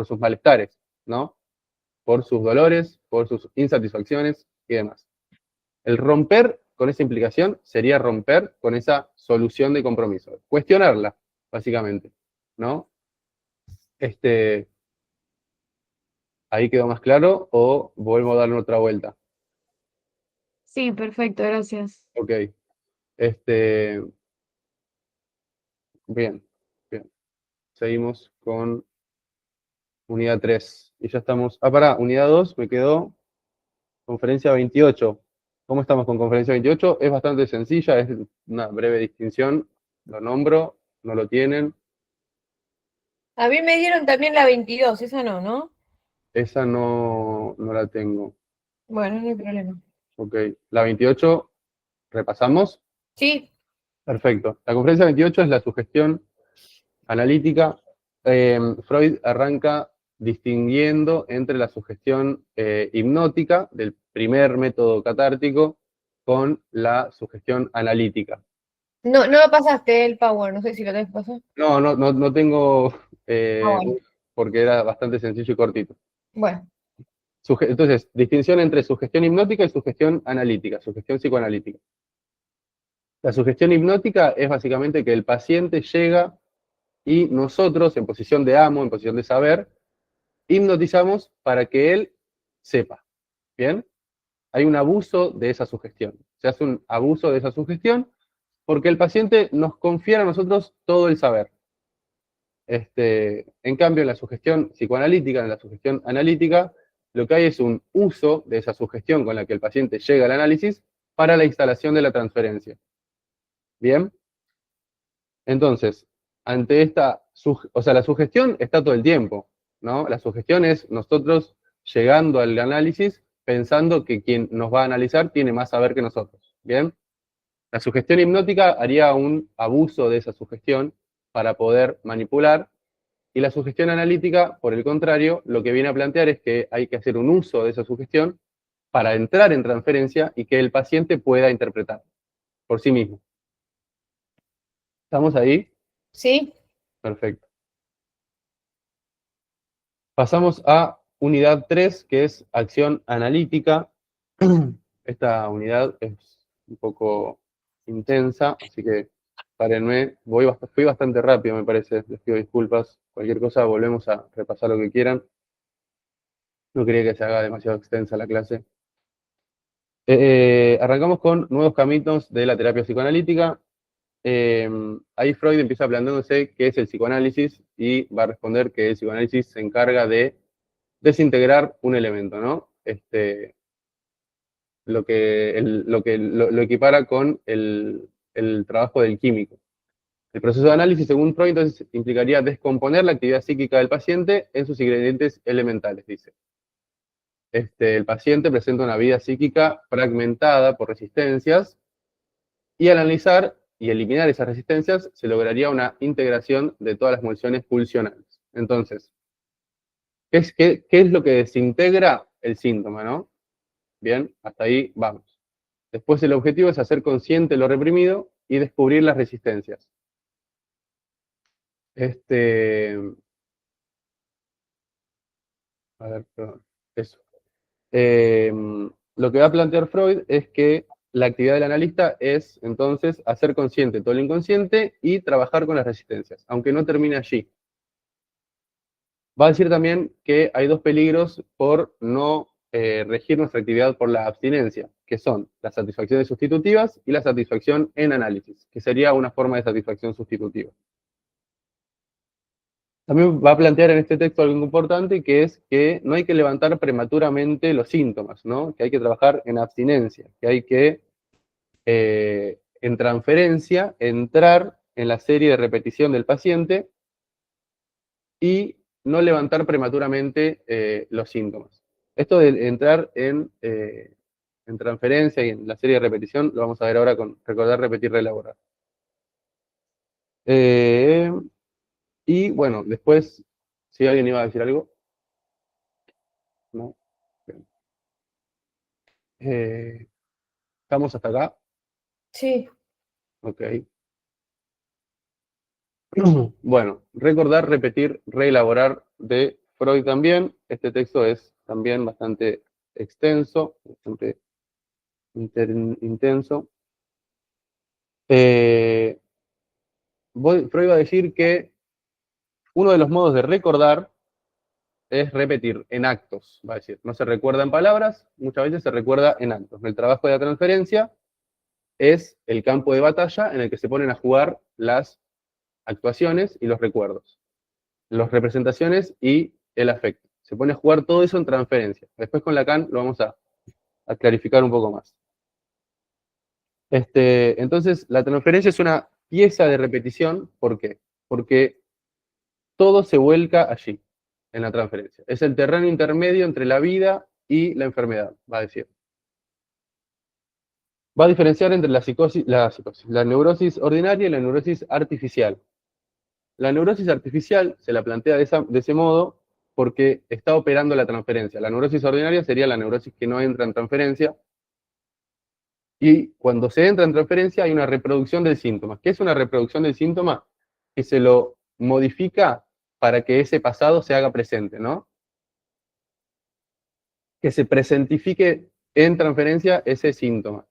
sus malestares, ¿no? Por sus dolores, por sus insatisfacciones y demás. El romper con esa implicación sería romper con esa solución de compromiso. Cuestionarla, básicamente, ¿no? ¿Ahí quedó más claro o vuelvo a darle otra vuelta? Sí, perfecto, gracias. Ok. Bien, bien. Seguimos con unidad 3. Y ya estamos... pará, unidad 2 me quedó conferencia 28. ¿Cómo estamos con conferencia 28? Es bastante sencilla, es una breve distinción. Lo nombro, no lo tienen. A mí me dieron también la 22, esa no, ¿no? Esa no la tengo. Bueno, no hay problema. Ok. La 28, ¿repasamos? Sí. Perfecto. La conferencia 28 es la sugestión analítica. Freud arranca distinguiendo entre la sugestión hipnótica del primer método catártico con la sugestión analítica. No, no lo pasaste el Power, no sé si lo tenés que pasar. No tengo, Bueno. porque era bastante sencillo y cortito. Bueno, Entonces, distinción entre sugestión hipnótica y sugestión analítica, sugestión psicoanalítica. La sugestión hipnótica es básicamente que el paciente llega y nosotros, en posición de amo, en posición de saber, hipnotizamos para que él sepa. ¿Bien? Hay un abuso de esa sugestión. Se hace un abuso de esa sugestión porque el paciente nos confiere a nosotros todo el saber. En cambio, en la sugestión psicoanalítica, en la sugestión analítica, lo que hay es un uso de esa sugestión con la que el paciente llega al análisis para la instalación de la transferencia. ¿Bien? Entonces, ante esta, o sea, la sugestión está todo el tiempo, ¿no? La sugestión es nosotros llegando al análisis pensando que quien nos va a analizar tiene más saber que nosotros, ¿bien? La sugestión hipnótica haría un abuso de esa sugestión para poder manipular, y la sugestión analítica, por el contrario, lo que viene a plantear es que hay que hacer un uso de esa sugestión para entrar en transferencia y que el paciente pueda interpretar por sí mismo. ¿Estamos ahí? ¿sí? Perfecto. Pasamos a unidad 3, que es acción analítica. Esta unidad es un poco intensa, así que párenme. Fui bastante rápido, me parece. Les pido disculpas. Cualquier cosa, volvemos a repasar lo que quieran. No quería que se haga demasiado extensa la clase. Arrancamos con nuevos caminos de la terapia psicoanalítica. Ahí Freud empieza planteándose qué es el psicoanálisis y va a responder que el psicoanálisis se encarga de desintegrar un elemento, ¿no? Lo equipara con el trabajo del químico. El proceso de análisis, según Freud, entonces implicaría descomponer la actividad psíquica del paciente en sus ingredientes elementales, dice. El paciente presenta una vida psíquica fragmentada por resistencias, y al analizar y eliminar esas resistencias se lograría una integración de todas las mociones pulsionales. Entonces, ¿qué es lo que desintegra el síntoma, no? Bien, hasta ahí vamos. Después el objetivo es hacer consciente lo reprimido y descubrir las resistencias. A ver, perdón, eso. Lo que va a plantear Freud es que la actividad del analista es, entonces, hacer consciente todo el inconsciente y trabajar con las resistencias, aunque no termine allí. Va a decir también que hay dos peligros por no regir nuestra actividad por la abstinencia, que son las satisfacciones sustitutivas y la satisfacción en análisis, que sería una forma de satisfacción sustitutiva. También va a plantear en este texto algo importante, que es que no hay que levantar prematuramente los síntomas, ¿no? Que hay que trabajar en abstinencia, que hay que, en transferencia, entrar en la serie de repetición del paciente y no levantar prematuramente los síntomas. Esto de entrar en transferencia y en la serie de repetición lo vamos a ver ahora con recordar, repetir, reelaborar. Y bueno, después, si alguien iba a decir algo. ¿No? ¿Estamos hasta acá? Sí. Ok. Bueno, recordar, repetir, reelaborar de Freud también. Este texto es también bastante extenso, bastante intenso. Freud va a decir que uno de los modos de recordar es repetir en actos, va a decir. No se recuerda en palabras, muchas veces se recuerda en actos. El trabajo de la transferencia es el campo de batalla en el que se ponen a jugar las actuaciones y los recuerdos, las representaciones y el afecto. Se pone a jugar todo eso en transferencia. Después con Lacan lo vamos a clarificar un poco más. Entonces, la transferencia es una pieza de repetición. ¿Por qué? Porque todo se vuelca allí, en la transferencia. Es el terreno intermedio entre la vida y la enfermedad, va a decir. Va a diferenciar entre la neurosis ordinaria y la neurosis artificial. La neurosis artificial se la plantea de ese modo porque está operando la transferencia. La neurosis ordinaria sería la neurosis que no entra en transferencia, y cuando se entra en transferencia hay una reproducción del síntoma. ¿Qué es una reproducción del síntoma? Que se lo modifica para que ese pasado se haga presente, ¿no? Que se presentifique en transferencia ese síntoma.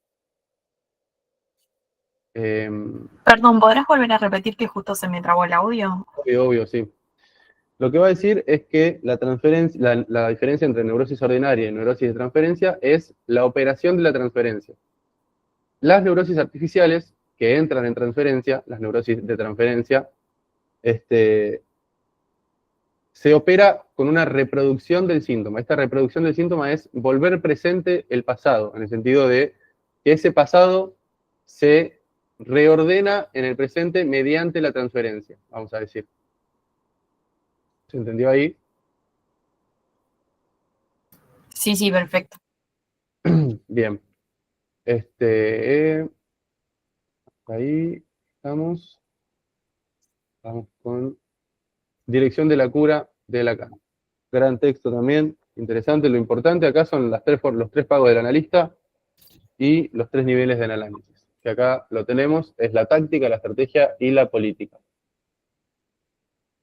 Perdón, ¿podrás volver a repetir que justo se me trabó el audio? Obvio, sí. Lo que va a decir es que la diferencia entre neurosis ordinaria y neurosis de transferencia es la operación de la transferencia. Las neurosis artificiales que entran en transferencia, las neurosis de transferencia, se opera con una reproducción del síntoma. Esta reproducción del síntoma es volver presente el pasado, en el sentido de que ese pasado se reordena en el presente mediante la transferencia, vamos a decir. ¿Se entendió ahí? Sí, perfecto. Bien. Ahí estamos. Vamos con Dirección de la Cura de Lacan. Gran texto también, interesante. Lo importante acá son los tres pagos del analista y los 3 niveles del análisis. Que acá lo tenemos, es la táctica, la estrategia y la política.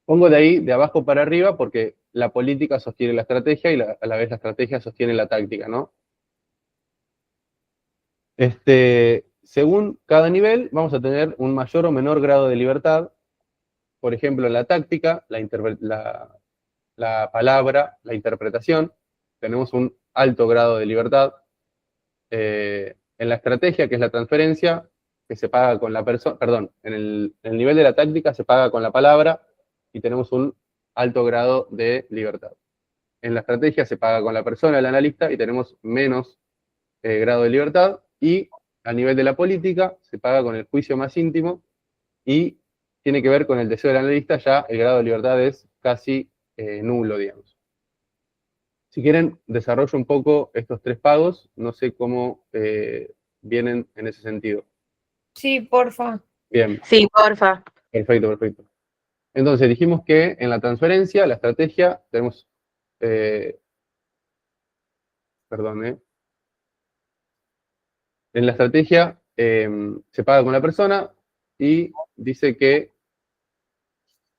Pongo de ahí, de abajo para arriba, porque la política sostiene la estrategia y a la vez la estrategia sostiene la táctica, ¿no? Según cada nivel, vamos a tener un mayor o menor grado de libertad. Por ejemplo, en la táctica, la palabra, la interpretación, tenemos un alto grado de libertad. En la estrategia, que es la transferencia, que se paga con la persona, perdón, en el nivel de la táctica se paga con la palabra y tenemos un alto grado de libertad. En la estrategia se paga con la persona, el analista, y tenemos menos grado de libertad. Y a nivel de la política se paga con el juicio más íntimo y tiene que ver con el deseo del analista, ya el grado de libertad es casi nulo, digamos. Si quieren, desarrollo un poco estos 3 pagos, no sé cómo vienen en ese sentido. Sí, porfa. Bien. Sí, porfa. Perfecto. Entonces, dijimos que en la transferencia, la estrategia, tenemos... En la estrategia se paga con la persona y dice que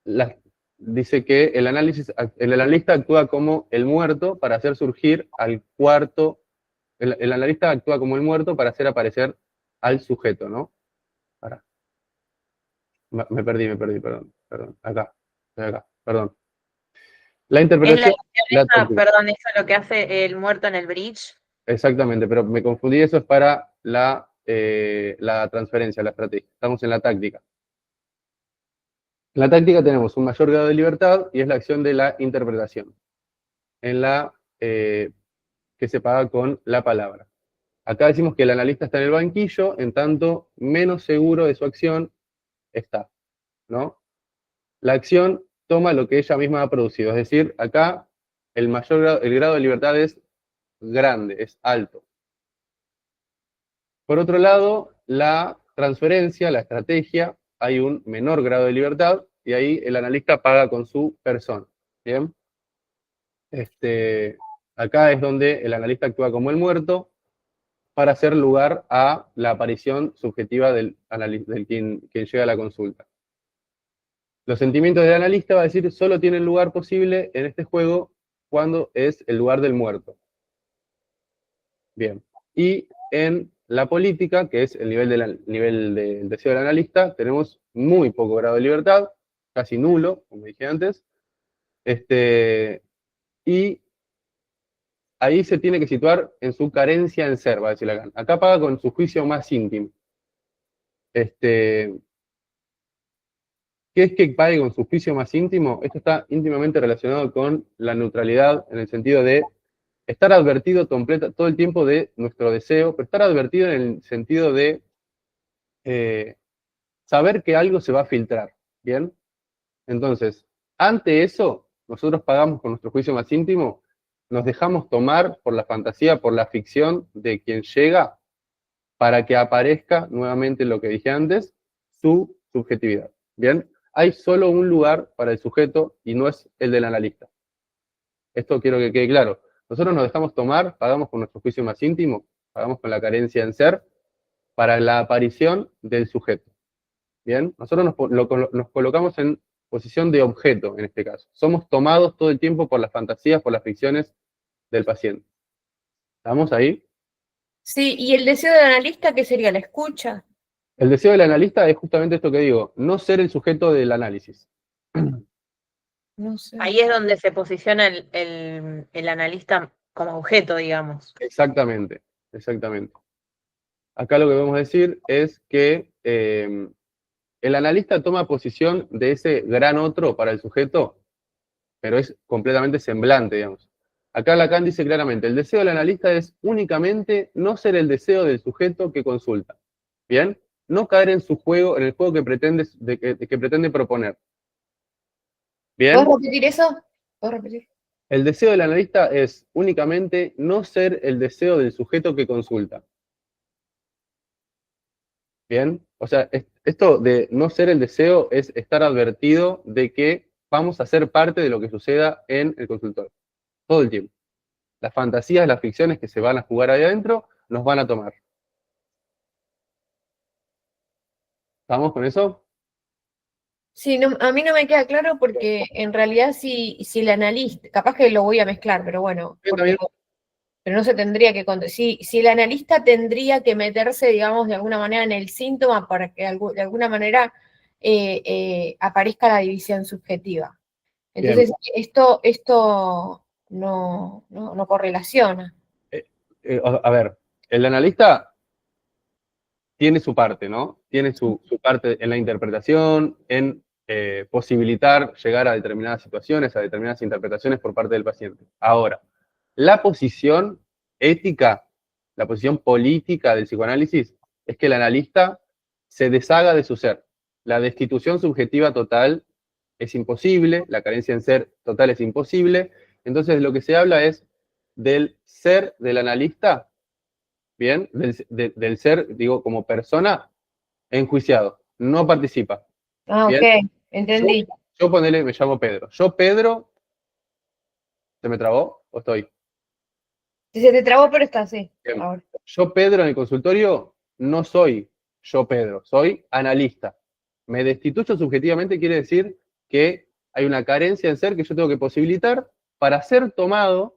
el analista actúa como el muerto para hacer surgir al cuarto. El analista actúa como el muerto para hacer aparecer al sujeto, ¿no? Pará. Me perdí, perdón. Acá, perdón. La interpretación... Perdón, eso es lo que hace el muerto en el bridge. Exactamente, pero me confundí, eso es para la transferencia, la estrategia. Estamos en la táctica. En la táctica tenemos un mayor grado de libertad y es la acción de la interpretación, en la que se paga con la palabra. Acá decimos que el analista está en el banquillo, en tanto menos seguro de su acción está, ¿no? La acción toma lo que ella misma ha producido, es decir, acá el grado de libertad es grande, es alto. Por otro lado, la transferencia, la estrategia, hay un menor grado de libertad y ahí el analista paga con su persona. ¿Bien? Acá es donde el analista actúa como el muerto para hacer lugar a la aparición subjetiva del quien llega a la consulta. Los sentimientos del analista, va a decir, solo tienen lugar posible en este juego cuando es el lugar del muerto. Bien. Y en la política, que es el nivel del deseo del analista, tenemos muy poco grado de libertad, casi nulo, como dije antes. Y ahí se tiene que situar en su carencia en ser, va a decir Lacan. Acá paga con su juicio más íntimo. ¿Qué es que pague con su juicio más íntimo? Esto está íntimamente relacionado con la neutralidad, en el sentido de estar advertido todo el tiempo de nuestro deseo, pero estar advertido en el sentido de saber que algo se va a filtrar, ¿bien? Entonces, ante eso, nosotros pagamos con nuestro juicio más íntimo, nos dejamos tomar por la fantasía, por la ficción de quien llega, para que aparezca nuevamente lo que dije antes, su subjetividad, ¿bien? Hay solo un lugar para el sujeto y no es el del analista. esto quiero que quede claro. Nosotros nos dejamos tomar, pagamos con nuestro juicio más íntimo, pagamos con la carencia en ser, para la aparición del sujeto. ¿Bien? Nosotros nos colocamos en posición de objeto, en este caso. Somos tomados todo el tiempo por las fantasías, por las ficciones del paciente. ¿Estamos ahí? Sí, y el deseo del analista, ¿qué sería? ¿La escucha? El deseo del analista es justamente esto que digo, no ser el sujeto del análisis. No sé. Ahí es donde se posiciona el analista como objeto, digamos. Exactamente, exactamente. Acá lo que vamos a decir es que el analista toma posición de ese gran otro para el sujeto, pero es completamente semblante, digamos. Acá Lacan dice claramente, el deseo del analista es únicamente no ser el deseo del sujeto que consulta. ¿Bien? No caer en su juego, en el juego que pretende proponer. ¿Bien? ¿Puedes repetir eso? ¿Puedes repetir? El deseo del analista es únicamente no ser el deseo del sujeto que consulta. ¿Bien? O sea, esto de no ser el deseo es estar advertido de que vamos a ser parte de lo que suceda en el consultorio. Todo el tiempo. Las fantasías, las ficciones que se van a jugar ahí adentro, nos van a tomar. ¿Estamos con eso? Sí, no, a mí no me queda claro porque en realidad si el analista, capaz que lo voy a mezclar, pero bueno, Yo también. pero no se tendría que si el analista tendría que meterse, digamos, de alguna manera en el síntoma para que de alguna manera aparezca la división subjetiva. Entonces, esto no correlaciona. A ver, el analista tiene su parte, ¿no? Tiene su parte en la interpretación, en posibilitar llegar a determinadas situaciones, a determinadas interpretaciones por parte del paciente. Ahora, la posición ética, la posición política del psicoanálisis es que el analista se deshaga de su ser. La destitución subjetiva total es imposible, la carencia en ser total es imposible. Entonces, lo que se habla es del ser del analista, ¿bien? Del ser, digo, como persona enjuiciado, no participa. Ah, ¿Bien? ok, entendí. Yo ponele, me llamo Pedro. Yo, Pedro, ¿se me trabó o estoy? Si se te trabó, pero está así. Bien. Ahora. Yo, Pedro, en el consultorio, no soy yo, Pedro, soy analista. Me destituyo subjetivamente, quiere decir que hay una carencia en ser que yo tengo que posibilitar para ser tomado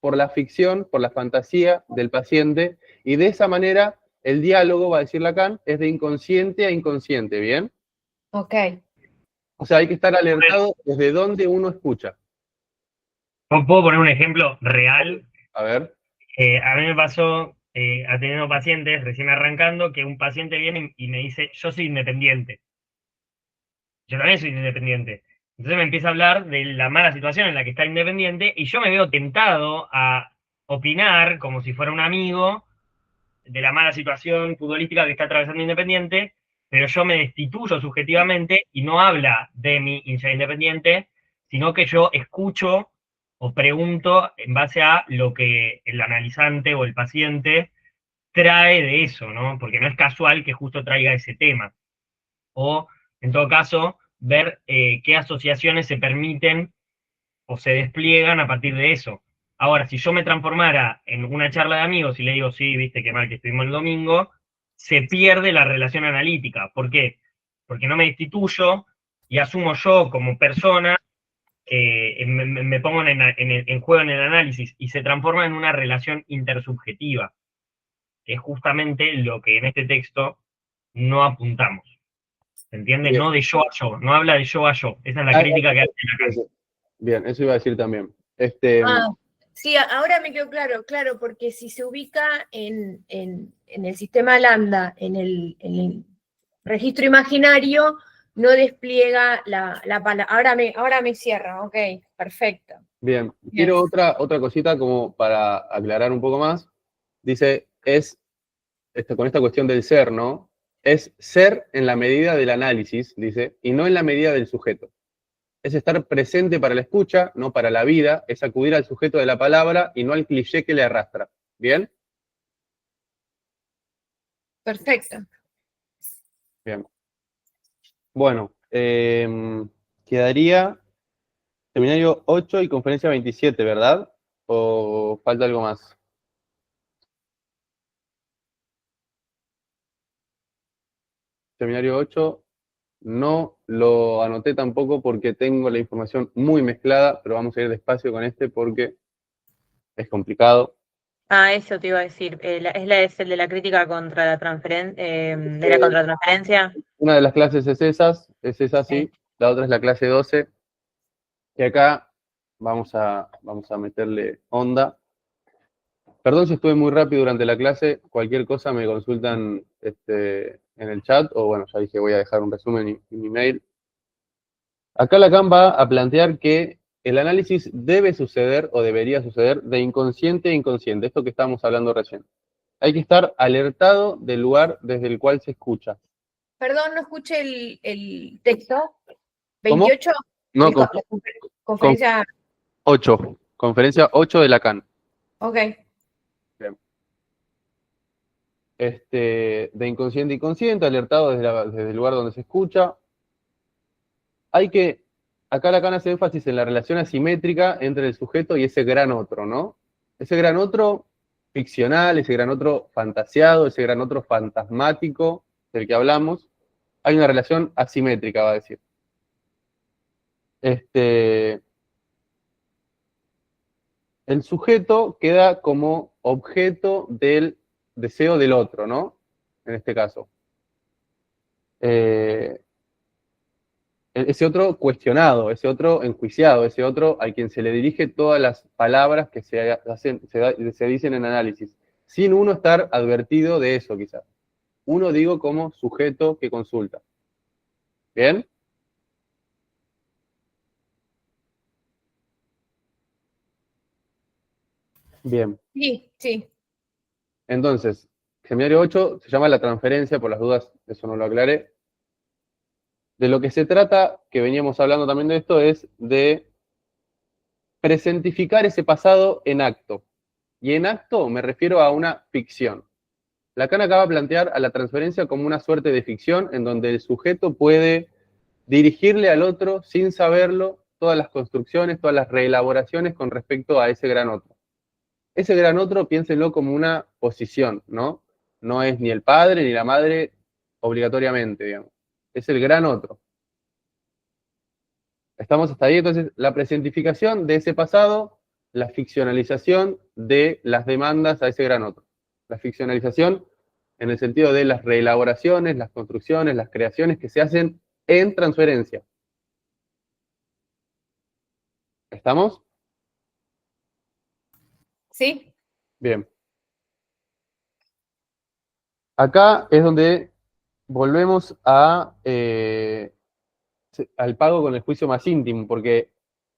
por la ficción, por la fantasía del paciente, y de esa manera el diálogo, va a decir Lacan, es de inconsciente a inconsciente, ¿bien? Ok. O sea, hay que estar alertado desde donde uno escucha. ¿Puedo poner un ejemplo real? A ver. A mí me pasó atendiendo pacientes recién arrancando que un paciente viene y me dice, yo soy independiente. Yo también soy independiente. Entonces me empieza a hablar de la mala situación en la que está Independiente y yo me veo tentado a opinar como si fuera un amigo de la mala situación futbolística que está atravesando Independiente, pero yo me destituyo subjetivamente y no habla de mi hincha Independiente, sino que yo escucho o pregunto en base a lo que el analizante o el paciente trae de eso, ¿no? Porque no es casual que justo traiga ese tema. O, en todo caso, ver qué asociaciones se permiten o se despliegan a partir de eso. Ahora, si yo me transformara en una charla de amigos y le digo, sí, viste qué mal que estuvimos el domingo, se pierde la relación analítica. ¿Por qué? Porque no me destituyo y asumo yo como persona, me pongo en juego en el análisis y se transforma en una relación intersubjetiva, que es justamente lo que en este texto no apuntamos. ¿Se entiende? Bien. No de yo a yo, no habla de yo a yo. Esa es la crítica que hace Lacan. Bien, eso iba a decir también. Sí, ahora me quedó claro, porque si se ubica en el sistema lambda, en el registro imaginario, no despliega la palabra. Ahora me cierra, ok, perfecto. Bien, quiero otra cosita como para aclarar un poco más. Dice, con esta cuestión del ser, ¿no? Es ser en la medida del análisis, dice, y no en la medida del sujeto. Es estar presente para la escucha, no para la vida, es acudir al sujeto de la palabra y no al cliché que le arrastra. ¿Bien? Perfecto. Bien. Bueno, quedaría Seminario 8 y conferencia 27, ¿verdad? ¿O falta algo más? Seminario 8 no lo anoté tampoco porque tengo la información muy mezclada, pero vamos a ir despacio con este porque es complicado. Ah, eso te iba a decir. Es el de la crítica contra la de la contratransferencia. Una de las clases es esa sí. La otra es la clase 12. Y acá vamos a meterle onda. Perdón si estuve muy rápido durante la clase, cualquier cosa me consultan en el chat, o bueno, ya dije, voy a dejar un resumen en mi mail. Acá Lacan va a plantear que el análisis debe suceder o debería suceder de inconsciente a inconsciente, esto que estábamos hablando recién. Hay que estar alertado del lugar desde el cual se escucha. Perdón, no escuché el texto. ¿Cómo? ¿28? No, La conferencia. 8, conferencia 8 de Lacan. Ok. Bien. De inconsciente a inconsciente, alertado desde el lugar donde se escucha. Acá Lacan hace énfasis en la relación asimétrica entre el sujeto y ese gran otro, ¿no? Ese gran otro ficcional, ese gran otro fantasiado, ese gran otro fantasmático del que hablamos, hay una relación asimétrica, va a decir. El sujeto queda como objeto del deseo del otro, ¿no? En este caso. Ese otro cuestionado, ese otro enjuiciado, ese otro al quien se le dirige todas las palabras que se dicen en análisis, sin uno estar advertido de eso, quizás. Uno, digo, como sujeto que consulta. ¿Bien? Bien. Sí, sí. Entonces, seminario 8 se llama la transferencia, por las dudas, eso no lo aclaré. De lo que se trata, que veníamos hablando también de esto, es de presentificar ese pasado en acto. Y en acto me refiero a una ficción. Lacan acaba de plantear a la transferencia como una suerte de ficción en donde el sujeto puede dirigirle al otro sin saberlo todas las construcciones, todas las reelaboraciones con respecto a ese gran otro. Ese gran otro, piénsenlo como una posición, ¿no? No es ni el padre ni la madre obligatoriamente, digamos. Es el gran otro. Estamos hasta ahí, entonces, la presentificación de ese pasado, la ficcionalización de las demandas a ese gran otro. La ficcionalización en el sentido de las reelaboraciones, las construcciones, las creaciones que se hacen en transferencia. ¿Estamos? Sí. Bien. Acá es donde volvemos al pago con el juicio más íntimo, porque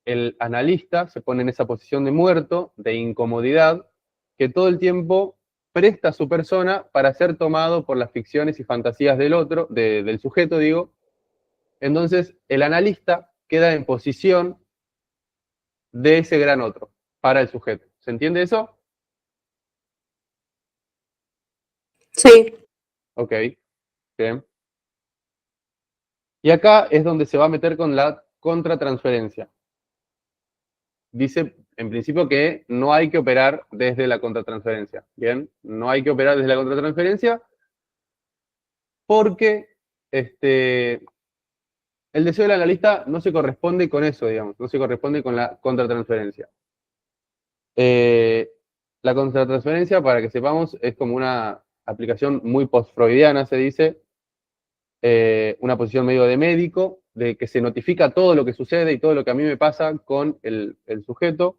el analista se pone en esa posición de muerto, de incomodidad, que todo el tiempo presta su persona para ser tomado por las ficciones y fantasías del otro, del sujeto, digo. Entonces, el analista queda en posición de ese gran otro, para el sujeto. ¿Se entiende eso? Sí. Ok, bien. Y acá es donde se va a meter con la contratransferencia. Dice, en principio, que no hay que operar desde la contratransferencia. Bien, no hay que operar desde la contratransferencia porque el deseo del analista no se corresponde con eso, digamos, no se corresponde con la contratransferencia. La contratransferencia, para que sepamos, es como una aplicación muy post-freudiana, se dice, una posición medio de médico, de que se notifica todo lo que sucede y todo lo que a mí me pasa con el sujeto.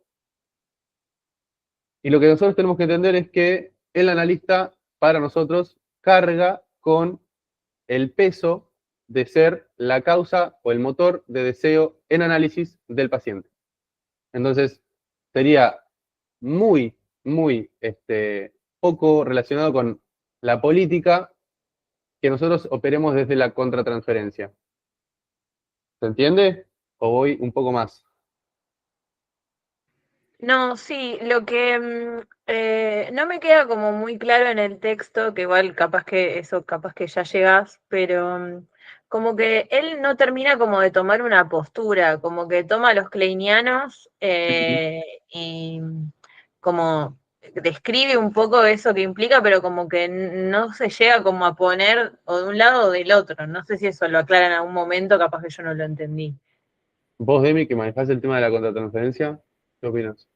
Y lo que nosotros tenemos que entender es que el analista, para nosotros, carga con el peso de ser la causa o el motor de deseo en análisis del paciente. Entonces, sería muy, muy poco relacionado con la política que nosotros operemos desde la contratransferencia. ¿Se entiende? ¿O voy un poco más? No, sí, lo que no me queda como muy claro en el texto, que igual capaz que ya llegás, pero como que él no termina como de tomar una postura, como que toma a los kleinianos y como describe un poco eso que implica, pero como que no se llega como a poner o de un lado o del otro. No sé si eso lo aclara en algún momento, capaz que yo no lo entendí. Vos, Demi, que manejás el tema de la contratransferencia, ¿qué opinas?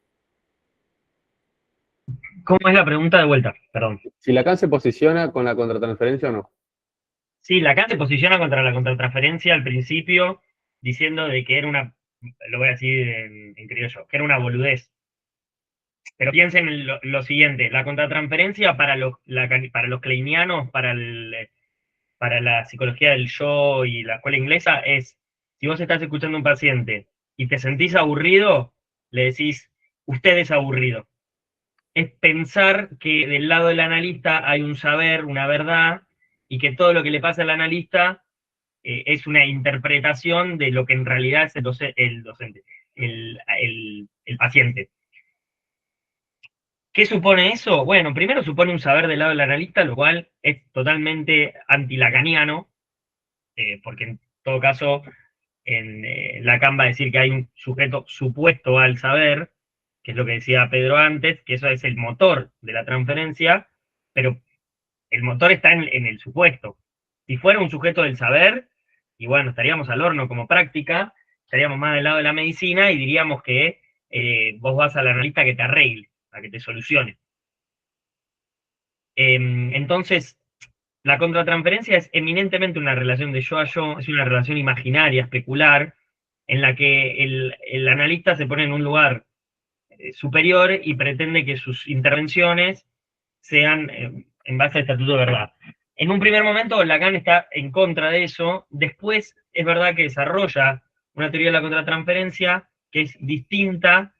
¿Cómo es la pregunta de vuelta? Perdón. Si Lacan se posiciona con la contratransferencia o no. Sí, Lacan se posiciona contra la contratransferencia al principio, diciendo de que era una, lo voy a decir en criollo, que era una boludez. Pero piensen en lo siguiente, la contratransferencia para para los kleinianos, para la psicología del yo y la escuela inglesa es, si vos estás escuchando a un paciente y te sentís aburrido, le decís, usted es aburrido. Es pensar que del lado del analista hay un saber, una verdad, y que todo lo que le pasa al analista es una interpretación de lo que en realidad es el docente, el paciente. ¿Qué supone eso? Bueno, primero supone un saber del lado del analista, lo cual es totalmente antilacaniano, porque en todo caso Lacan va a decir que hay un sujeto supuesto al saber, que es lo que decía Pedro antes, que eso es el motor de la transferencia, pero el motor está en el supuesto. Si fuera un sujeto del saber, y bueno, estaríamos al horno como práctica, estaríamos más del lado de la medicina y diríamos que vos vas al analista que te arregle, a que te solucione. Entonces, la contratransferencia es eminentemente una relación de yo a yo, es una relación imaginaria, especular, en la que el analista se pone en un lugar superior y pretende que sus intervenciones sean en base al estatuto de verdad. En un primer momento, Lacan está en contra de eso, después es verdad que desarrolla una teoría de la contratransferencia que es distinta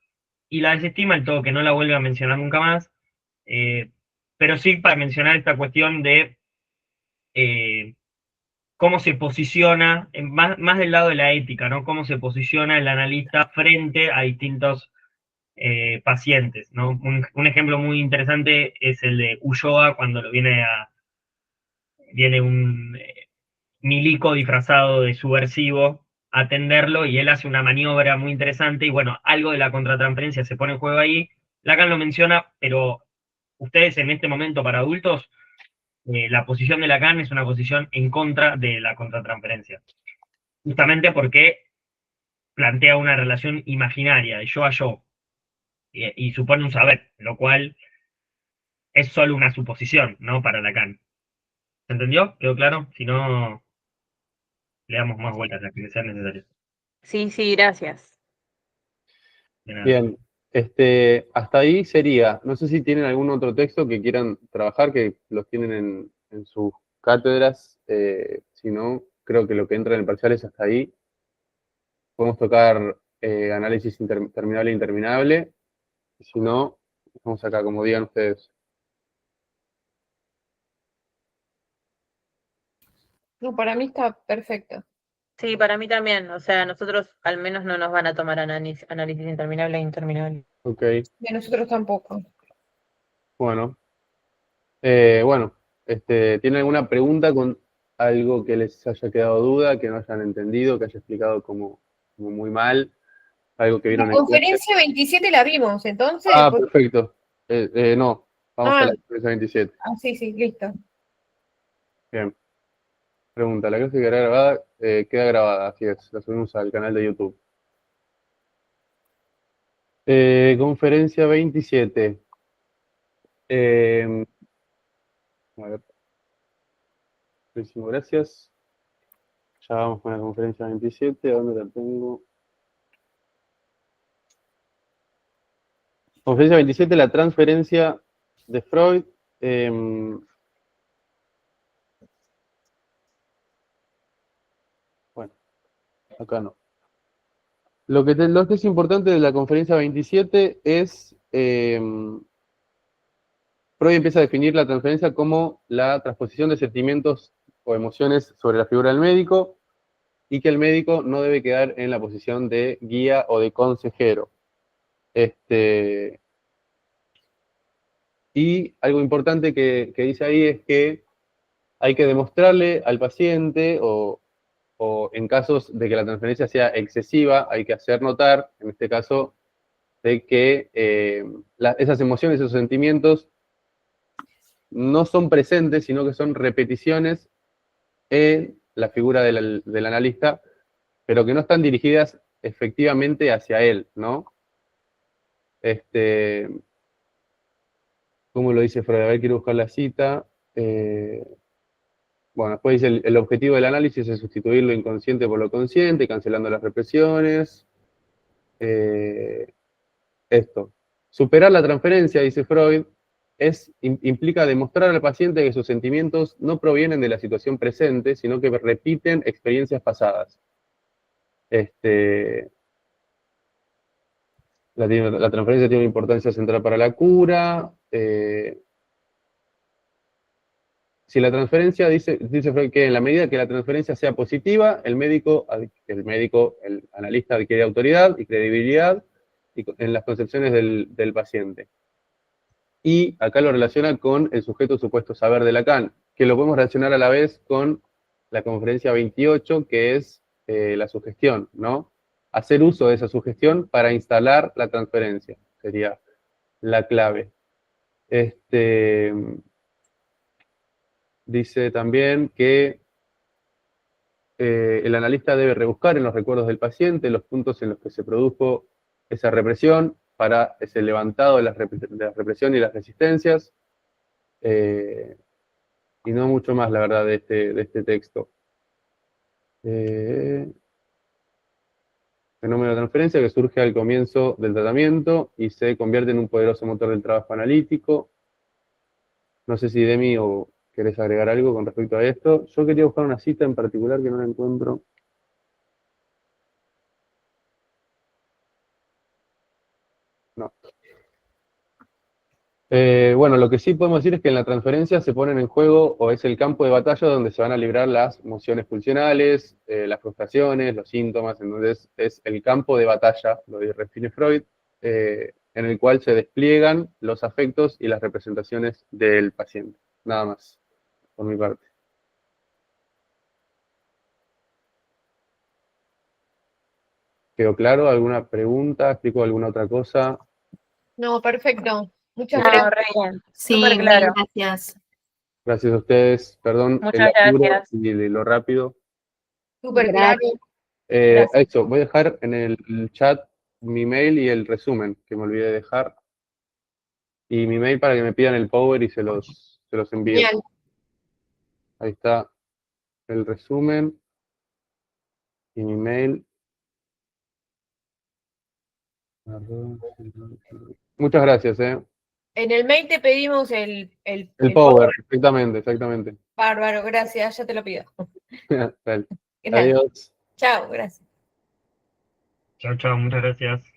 y la desestima el todo, que no la vuelve a mencionar nunca más, pero sí para mencionar esta cuestión de cómo se posiciona, más del lado de la ética, ¿no? Cómo se posiciona el analista frente a distintos pacientes, ¿no? Un ejemplo muy interesante es el de Ulloa cuando viene un milico disfrazado de subversivo a atenderlo y él hace una maniobra muy interesante y bueno, algo de la contratransferencia se pone en juego ahí. Lacan lo menciona, pero ustedes en este momento para adultos, la posición de Lacan es una posición en contra de la contratransferencia. Justamente porque plantea una relación imaginaria, de yo a yo, y supone un saber, lo cual es solo una suposición, ¿no? Para Lacan. ¿Se entendió? ¿Quedó claro? Si no, le damos más vueltas a las que sean necesarias. Sí, sí, gracias. De nada. Bien, hasta ahí sería. No sé si tienen algún otro texto que quieran trabajar, que los tienen en sus cátedras. Si no, creo que lo que entra en el parcial es hasta ahí. Podemos tocar análisis terminable e interminable. Y si no, vamos acá, como digan ustedes. No, para mí está perfecto. Sí, para mí también. O sea, nosotros al menos no nos van a tomar análisis interminable e interminable. Ok, Y a nosotros tampoco. bueno. Bueno, ¿tienen alguna pregunta con algo que les haya quedado duda, que no hayan entendido, que haya explicado como muy mal? Algo que vieron La en clase. conferencia 27 la vimos, entonces. Ah, perfecto. No, vamos a Ah. la conferencia 27. Ah, sí, sí, listo. Bien. Pregunta, ¿la clase queda grabada? Así es, la subimos al canal de YouTube. Conferencia 27. A ver. Muchísimas gracias. Ya vamos con la conferencia 27. ¿A dónde la tengo? Conferencia 27, la transferencia de Freud. Bueno, acá no. Lo que es importante de la conferencia 27 es Freud empieza a definir la transferencia como la transposición de sentimientos o emociones sobre la figura del médico y que el médico no debe quedar en la posición de guía o de consejero. Y algo importante que dice ahí es que hay que demostrarle al paciente o o en casos de que la transferencia sea excesiva, hay que hacer notar, en este caso, de que esas emociones, esos sentimientos no son presentes, sino que son repeticiones en la figura del analista, pero que no están dirigidas efectivamente hacia él, ¿no? ¿Cómo lo dice Freud? A ver, quiero buscar la cita. Bueno, después dice, el objetivo del análisis es sustituir lo inconsciente por lo consciente, cancelando las represiones. Superar la transferencia, dice Freud, implica demostrar al paciente que sus sentimientos no provienen de la situación presente, sino que repiten experiencias pasadas. La transferencia tiene una importancia central para la cura. Si la transferencia, dice Freud, que en la medida que la transferencia sea positiva, el analista adquiere autoridad y credibilidad en las concepciones del paciente. Y acá lo relaciona con el sujeto supuesto saber de Lacan, que lo podemos relacionar a la vez con la conferencia 28, que es la sugestión, ¿no? Hacer uso de esa sugestión para instalar la transferencia, sería la clave. Dice también que el analista debe rebuscar en los recuerdos del paciente los puntos en los que se produjo esa represión para ese levantado de la represión y las resistencias, y no mucho más, la verdad, de este texto. Fenómeno de transferencia que surge al comienzo del tratamiento y se convierte en un poderoso motor del trabajo analítico. No sé si Demi o querés agregar algo con respecto a esto. Yo quería buscar una cita en particular que no la encuentro. No. Bueno, lo que sí podemos decir es que en la transferencia se ponen en juego, o es el campo de batalla donde se van a librar las emociones pulsionales, las frustraciones, los síntomas. Entonces es el campo de batalla, lo define Freud, en el cual se despliegan los afectos y las representaciones del paciente. Nada más, por mi parte. ¿Quedó claro? ¿Alguna pregunta? ¿Explico alguna otra cosa? No, perfecto. Muchas No, gracias. re bien. Sí, Súper mil claro. gracias. Gracias a ustedes. Perdón el Muchas apuro gracias. y de lo rápido. Súper claro. Gracias. Eso, voy a dejar en el chat mi mail y el resumen, que me olvidé de dejar. Y mi mail para que me pidan el power y se los envío. Genial. Ahí está el resumen y mi mail. Muchas gracias, En el mail te pedimos el power, exactamente. Bárbaro, gracias, ya te lo pido. Vale. Gracias. Adiós. Chao, gracias. Chao, chao, muchas gracias.